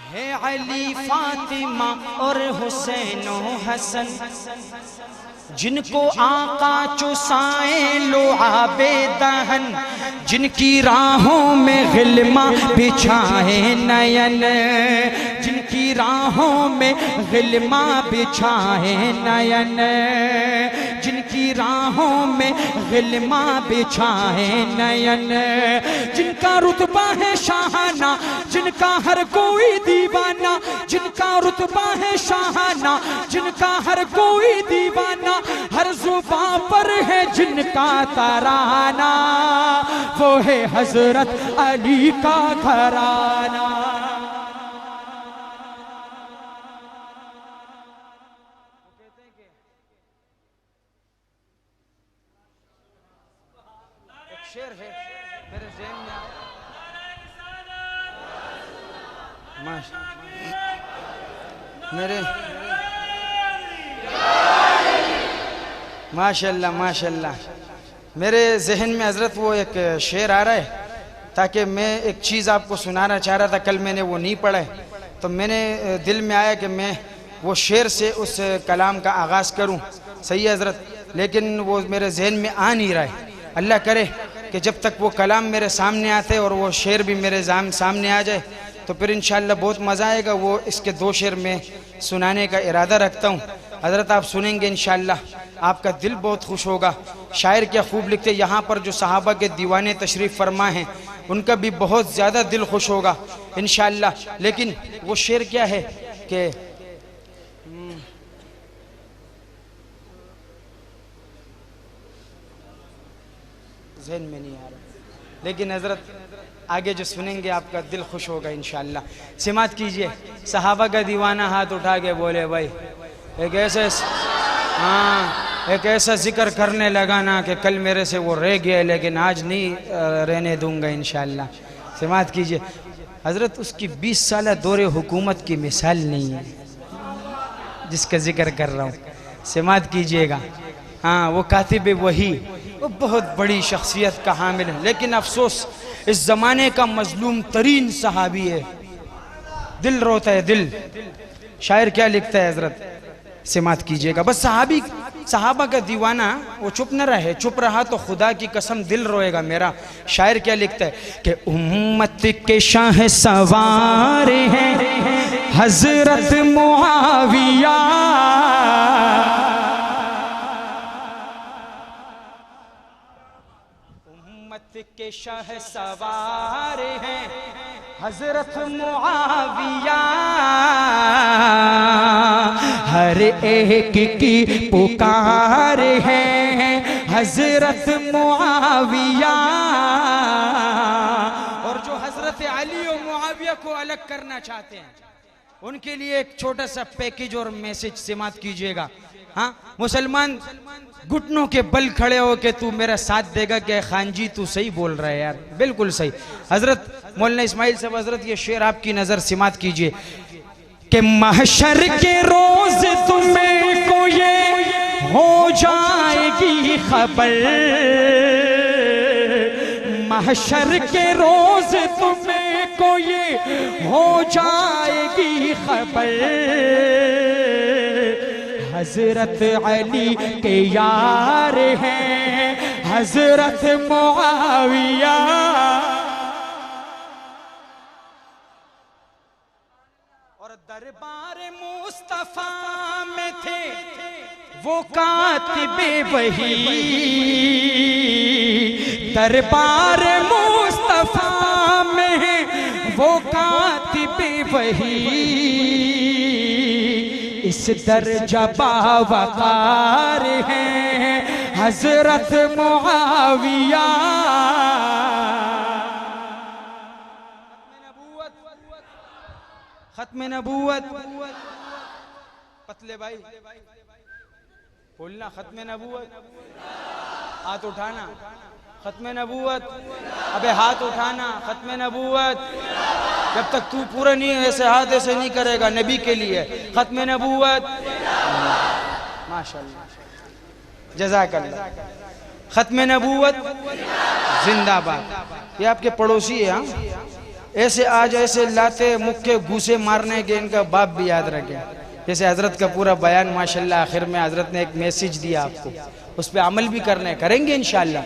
है अली फातिमा और हुसैन हसन, जिनको आका चुसाए लुआबे दहन, जिनकी राहों में गिलमा बिछाए नयन, जिनकी राहों में गिलमा बिछाए नयन, जिनकी राहों में गिलमा बिछाए नयन, जिनका रुतबा है शाहाना, जिनका हर कोई दीवाना, जिनका रुतबा है शाहाना, जिनका हर कोई दीवाना, हर जुबां पर है जिनका तराना, वो है हजरत अली का घराना। शेर है मेरे ज़हन में मेरे माशाल्लाह माशाल्लाह मेरे जहन में हजरत वो एक शेर आ रहा है, ताकि मैं एक चीज़ आपको सुनाना चाह रहा था। कल मैंने वो नहीं पढ़ा है, तो मैंने दिल में आया कि मैं वो शेर से उस कलाम का आगाज़ करूं। सही है हजरत, लेकिन वो मेरे जहन में आ नहीं रहा है। अल्लाह करे कि जब तक वो कलाम मेरे सामने आते और वो शेर भी मेरे सामने आ जाए, तो फिर इंशाअल्लाह बहुत मज़ा आएगा। वो इसके दो शेर में सुनाने का इरादा रखता हूँ। हज़रत आप सुनेंगे इंशाअल्लाह, आपका दिल बहुत खुश होगा। शायर क्या खूब लिखते, यहाँ पर जो सहाबा के दीवाने तशरीफ़ फरमा हैं, उनका भी बहुत ज़्यादा दिल खुश होगा इंशाअल्लाह। लेकिन वो शेर क्या है कि ज़हन में नहीं आ रहा, लेकिन हज़रत आगे जो सुनेंगे आपका दिल खुश होगा इंशाअल्लाह। सिमात कीजिए, सहाबा का दीवाना हाथ उठा के बोले भाई एक ऐसे एक ऐसा जिक्र करने लगा ना कि कल मेरे से वो रह गया, लेकिन आज नहीं रहने दूंगा इंशाअल्लाह। सिमात कीजिए, हज़रत उसकी 20 साल दौरे हुकूमत की मिसाल नहीं है जिसका जिक्र कर रहा हूँ। सिमात कीजिएगा, हाँ वो कातिब वही, वो बहुत बड़ी शख्सियत का हामिल है, लेकिन अफसोस इस ज़माने का मजलूम तरीन सहाबी है। दिल रोता है दिल। शायर क्या लिखता है हजरत, सिमात कीजिएगा। बस सहाबा का दीवाना वो चुप न रहे, चुप रहा तो खुदा की कसम दिल रोएगा मेरा। शायर क्या लिखता है कि उम्मत के शाह सवार हैं हजरत मुआविया, के शाह सवार हैं हजरत मुआविया, हर एक की पुकार है हजरत मुआविया। और जो हजरत अली और मुआविया को अलग करना चाहते हैं, उनके लिए एक छोटा सा पैकेज और मैसेज सिमात कीजिएगा। हाँ, मुसलमान घुटनों के बल खड़े हो के तू मेरा साथ देगा क्या खान जी, तू सही बोल रहा है यार, बिल्कुल सही। हजरत मौलाना इस्माइल साहब, हजरत ये शेर आपकी नजर सिमात कीजिए कि महशर के रोज तुम्हें को ये हो जाएगी खबर, महशर के रोज तुम्हें को ये हो जाएगी खबर, हजरत अली के यार हैं हजरत मुआविया, और दरबार मुस्तफा में थे वो कातिबे वही, दरबार मुस्तफा में वो कातिबे वही, इस दर्जा बावकार हैं हजरत मुआविया। खत्म नबूवत, पतले भाई बोलना, खत्म नबूवत, हाथ उठाना, खत्म नबूवत, अबे हाथ उठाना, खत्म नबूवत, जब तक तू पूरा नहीं ऐसे हाथ ऐसे नहीं करेगा नबी के लिए, खत्म नबूवत, माशाअल्लाह, जज़ाकल्लाह, खत्म नबूवत जिंदाबाद। ये आपके पड़ोसी है, हाँ, ऐसे आज ऐसे लाते मुक्के घूसे मारने के इनका बाप भी याद रखे। जैसे हजरत का पूरा बयान माशाल्लाह आखिर में हजरत ने एक मैसेज दिया आपको, उस पर अमल भी करेंगे इंशाल्लाह,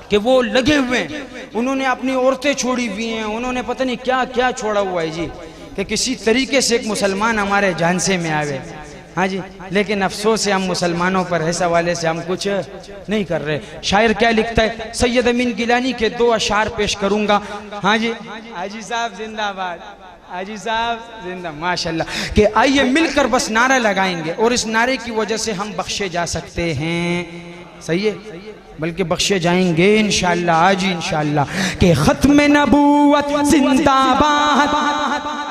कि वो लगे हुए हैं, उन्होंने अपनी औरतें छोड़ी हुई हैं, उन्होंने पता नहीं क्या क्या छोड़ा हुआ है जी, कि किसी तरीके से एक मुसलमान हमारे झांसे में आवे। हाँ जी, लेकिन अफसोस है हम मुसलमानों पर ऐसा वाले से हम कुछ नहीं कर रहे। शायर क्या लिखता है, सैयद अमीन गिलानी के 2 अशार पेश करूंगा। हाँ जी, हाजी साहब जिंदाबाद, हाजी साहब जिंदा, माशाल्लाह, कि आइए मिलकर बस नारा लगाएंगे और इस नारे की वजह से हम बख्शे जा सकते हैं। सही है, बल्कि बख्शे जाएंगे इंशाअल्लाह, आज इंशाअल्लाह। कि खत्म नबूवत जिंदाबाद,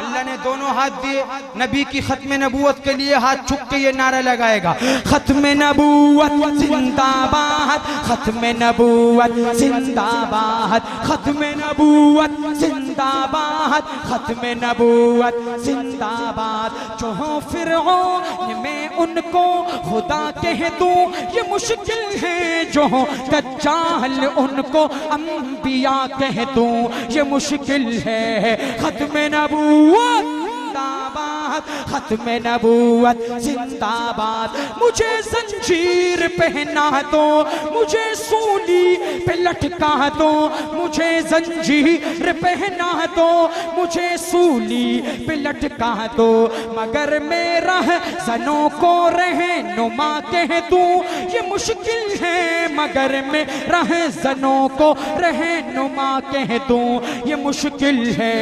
अल्लाह ने दोनों हाथ दिए, नबी की खत्म नबूवत के लिए हाथ चुक के ये नारा लगाएगा, खत्म नबूवत जिंदाबाद, खत्म नबूवत जिंदाबाद, खत्म नबूवत जिंदाबाद, खत्म नबूवत जिंदाबाद। जो हो फिरऔन मैं उनको खुदा कह दूं ये मुश्किल है, जो हो दज्जाल उनको अंबिया कह दूं ये मुश्किल है। खत्म नबूवत जिंदाबाद, खत्म नबूवत जिंदाबाद। मुझे जंजीर पहना दो, मुझे सूली पे लटका दो, मुझे जंजीर पहना दो, मुझे सूली पे लटका दो, मगर मेरा ज़नों को रहनुमा कह दूं ये मुश्किल है, मगर मैं रहज़नों को रहनुमा कह दूं ये मुश्किल है।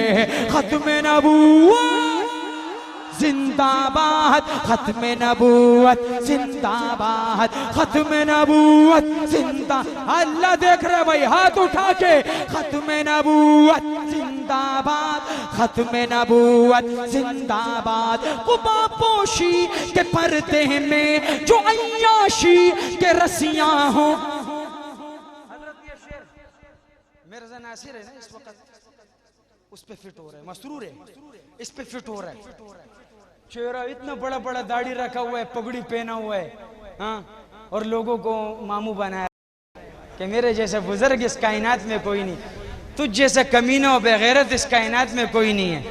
खत्म नबूवत जिंदाबाद, खत्म नबूवत जिंदाबाद, खत्म नबूवत जिंदा। अल्लाह देख रहे भाई, हाथ उठा के, खत्म नबूवत जिंदाबाद, खत्म नबूवत जिंदाबाद। कुबा पोशी के पर्दे में जो अय्याशी के रसियां हो, मिर्ज़ा नासिर है ना इस वक्त, उस पे फिट हो रहा है, मसरूर है, इस पे फिट हो रहा है। चेहरा इतना बड़ा बड़ा दाढ़ी रखा हुआ है, पगड़ी पहना हुआ है, हाँ, और लोगों को मामू बनाया कि मेरे जैसा बुजुर्ग इस कायनात में कोई नहीं, तुझ जैसा कमीना और बेगैरत इस कायनात में कोई नहीं है।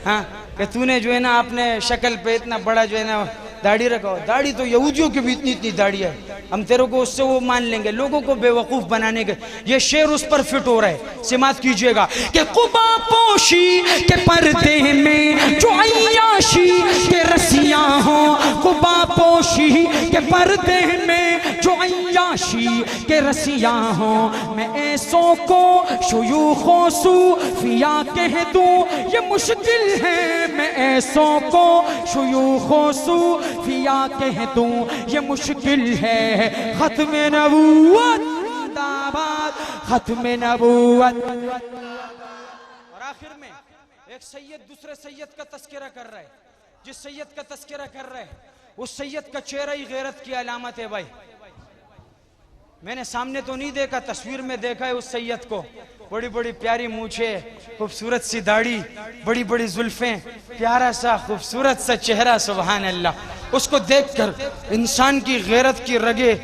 हाँ, कि तूने जो है ना अपने शक्ल पे इतना बड़ा जो है ना दाढ़ी रखा हो, दाढ़ी तो यहूदियों की भी इतनी इतनी दाढ़ी है, हम तेरे को उससे वो मान लेंगे, लोगों को बेवकूफ बनाने के। ये शेर उस पर फिट हो रहा है, सिमात कीजिएगा कि कुबा पोशी के पर्दे में जो अय्याशी के रसियां हो, कुबा पोशी के पर्दे में जो अय्याशी के रसियां हो, मैं ऐसों को शुयूखो सूफिया कह दूं ये मुश्किल है, मैं ऐसों को शुयूखो सूफिया कह दूं ये मुश्किल है। खत्म नबूवत जिंदाबाद, खत्म नबूवत। और आखिर में एक सैयद दूसरे सैयद का तस्करा कर रहा है, जिस सैयद का तस्करा कर रहा है उस सैयद का चेहरा ही गैरत की अलामत है भाई। मैंने सामने तो नहीं देखा, तस्वीर में देखा है उस सैयद को। बड़ी बड़ी प्यारी मूछे, खूबसूरत सी दाढ़ी, बड़ी बड़ी जुल्फें, प्यारा सा खूबसूरत सा चेहरा, सुभान अल्लाह। उसको देखकर इंसान की गैरत की रगे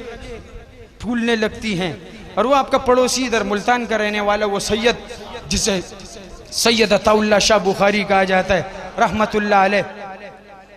फूलने लगती हैं। और वो आपका पड़ोसी इधर मुल्तान का रहने वाला वो सैयद, जिसे सैयद अताउल्लाह शाह बुखारी कहा जाता है रहमतुल्लाह अलैह,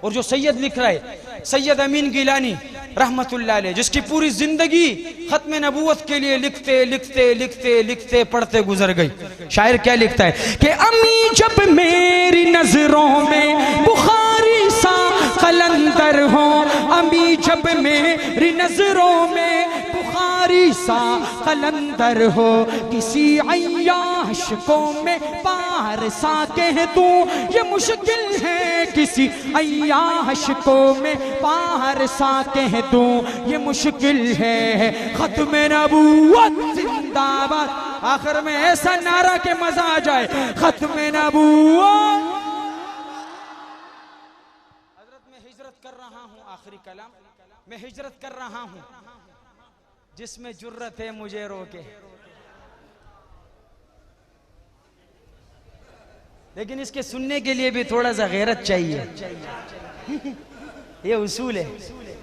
और जो सैयद लिख रहा है सैयद अमीन गिलानी रहमतुल्लाह अलैह, जिसकी पूरी जिंदगी खत्म नबूवत के लिए लिखते लिखते लिखते लिखते पढ़ते गुजर गई। शायर क्या लिखता है कि अमी जब मेरी नजरों में बुखारी सा कलंदर हो, अमी जब मेरी नजरों में बुखारी सा कलंदर हो, किसी अय्याश को मैं पार सा कह दूं ये मुश्किल है, किसी अय्याश को मैं पार सा कह दूं ये मुश्किल है। खत्म नबूवत जिंदाबाद, आखिर में ऐसा नारा के मजा आ जाए, खत्म नबूवत। हजरत मैं हिजरत कर रहा हूँ, आखिरी कलाम, मैं हिजरत कर रहा हूँ जिसमें जुर्रत है मुझे रोके। लेकिन इसके सुनने के लिए भी थोड़ा सा गैरत चाहिए। ये उसूल है,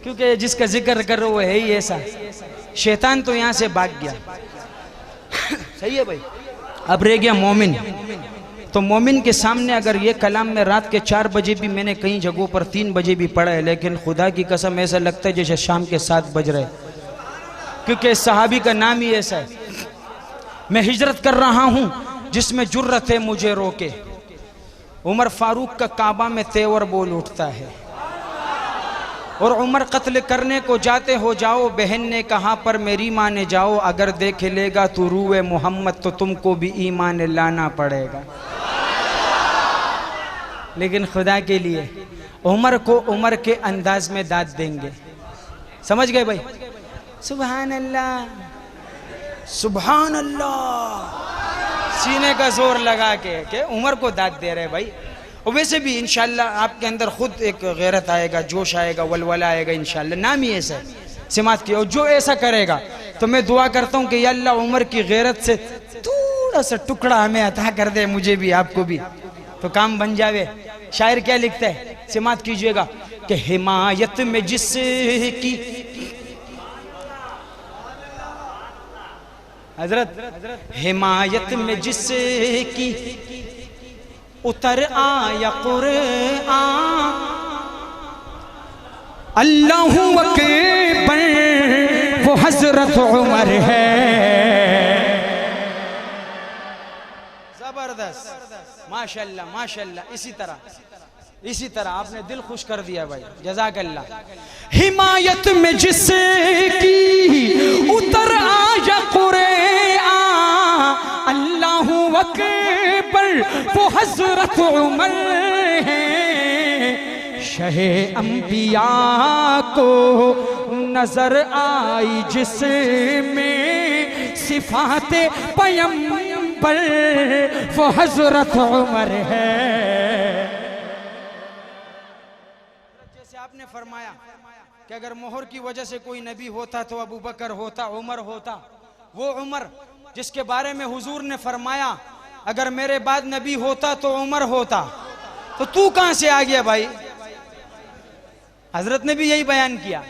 क्योंकि जिसका जिक्र कर रहे हो वो है ही ऐसा। शैतान तो यहां से भाग गया। सही है भाई। अब रह गया मोमिन। तो मोमिन के सामने अगर ये कलाम में रात के 4 बजे भी मैंने कई जगहों पर 3 बजे भी पढ़ा है, लेकिन खुदा की कसम ऐसा लगता है जैसे शाम के 7 बज रहे, क्योंकि सहाबी का नाम ही ऐसा है। मैं हिजरत कर रहा हूं जिसमें जुर्रत है मुझे रोके। उमर फारूक का काबा में तेवर बोल उठता है, और उमर कत्ल करने को जाते हो जाओ, बहन ने कहा पर मेरी माने जाओ, अगर देख लेगा तू रूए मोहम्मद तो तुमको भी ईमान लाना पड़ेगा। लेकिन खुदा के लिए उमर को उमर के अंदाज में दाद देंगे। समझ गए भाई? सुभान अल्लाह, सुभान अल्लाह, सीने का जोर लगा के उमर को दाद दे रहे भाई। और वैसे भी इंशाल्लाह आपके अंदर खुद एक गैरत आएगा, जोश आएगा, वलवला आएगा इंशाल्लाह। नाम ही ऐसा है सिमात की। और जो ऐसा करेगा तो मैं दुआ करता हूँ कि या अल्लाह उमर की गैरत से थोड़ा सा टुकड़ा हमें अता कर दे, मुझे भी आपको भी, तो काम बन जावे। शायर क्या लिखता है, सिमात कीजिएगा कि हिमायत में जिसकी हजरत, हिमायत में जिसकी उतर आया कुरआन, अल्लाहु अकबर वो हजरत उमर है। जबरदस्त, माशाल्लाह माशाल्लाह। इसी तरह आपने दिल खुश कर दिया भाई, जज़ाकल्लाह। हिमायत में जिसकी उतर आया कुरआन, अल्लाहु अकबर वो हजरत उमर है। शहे अंबिया को नजर आई जिसमें सिफाते पैगंबर, वो हजरत उमर है। जैसे आपने फरमाया कि अगर मोहर की वजह से कोई नबी होता तो अबू बकर होता, उमर होता। वो उमर जिसके बारे में हुजूर ने फरमाया अगर मेरे बाद नबी होता तो उमर होता, तो तू कहां से आ गया भाई? हजरत ने भी यही बयान किया,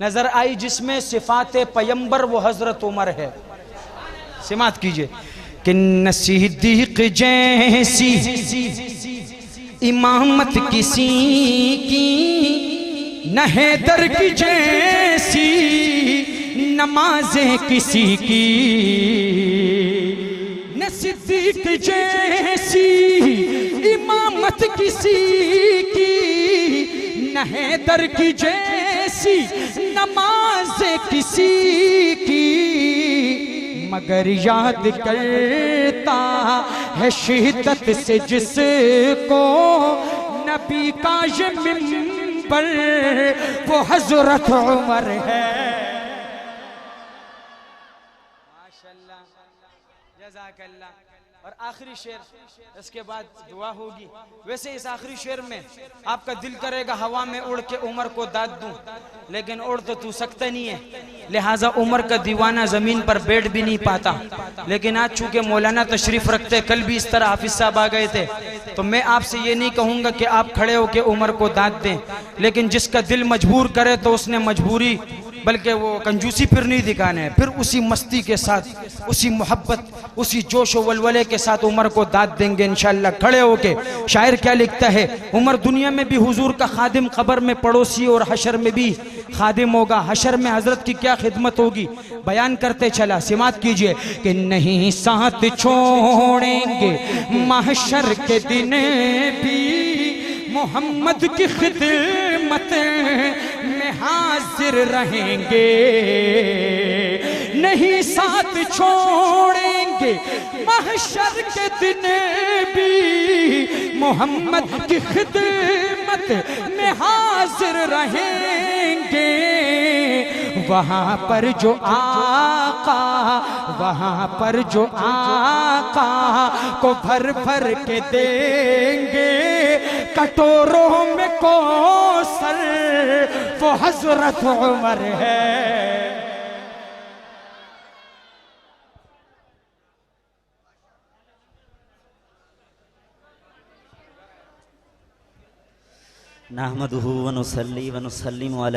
नजर आई जिसमें सिफाते पैगंबर वो हजरत उमर है। सिमात कीजिए कि न सिद्दीक जैसी इमामत किसी की, न हैदर की जैसी नमाजें किसी की, न सिद्दीक जैसी इमामत किसी की, न हैदर की जैसी नमाजें किसी की, मगर याद करता है शिद्दत से जिसको नबी का ये मिंबर, वो हजरत उमर है। माशाल्लाह, जज़ाकल्लाह। और आखिरी शेर, इसके बाद दुआ होगी। वैसे इस आखिरी शेर में आपका दिल करेगा हवा में उड़ के उमर को दाद दूं, लेकिन उड़ तो तू सकता नहीं है, लिहाजा उमर का दीवाना जमीन पर बैठ भी नहीं पाता। लेकिन आज चूंकि मौलाना तशरीफ रखते, कल भी इस तरह हाफिज साहब आ गए थे, तो मैं आपसे ये नहीं कहूंगा कि आप खड़े होकर उमर को दाद दें, लेकिन जिसका दिल मजबूर करे तो उसने मजबूरी बल्कि वो कंजूसी फिर नहीं दिखाना है, फिर उसी मस्ती के साथ, उसी मोहब्बत, उसी जोश व वलवले के साथ उमर को दाद देंगे इंशाअल्लाह खड़े होके। शायर क्या लिखता है, उमर दुनिया में भी हुजूर का खादिम, खबर में पड़ोसी और हशर में भी खादिम होगा। हशर में हजरत की क्या खिदमत होगी, बयान करते चला, सिमात कीजिए कि नहीं साथ छोड़ेंगे महशर के दिन भी, मोहम्मद की खिदमत में हाजिर रहेंगे। नहीं साथ छोड़ेंगे महशर के दिन भी, मोहम्मद की खिदमत में हाजिर रहेंगे। वहाँ पर जो आका, वहाँ पर जो आका को भर भर के देंगे कटोरों में कौसर, वो हजरत उमर है। नहमदुहु व नुसल्ली व नुसल्लिमु अला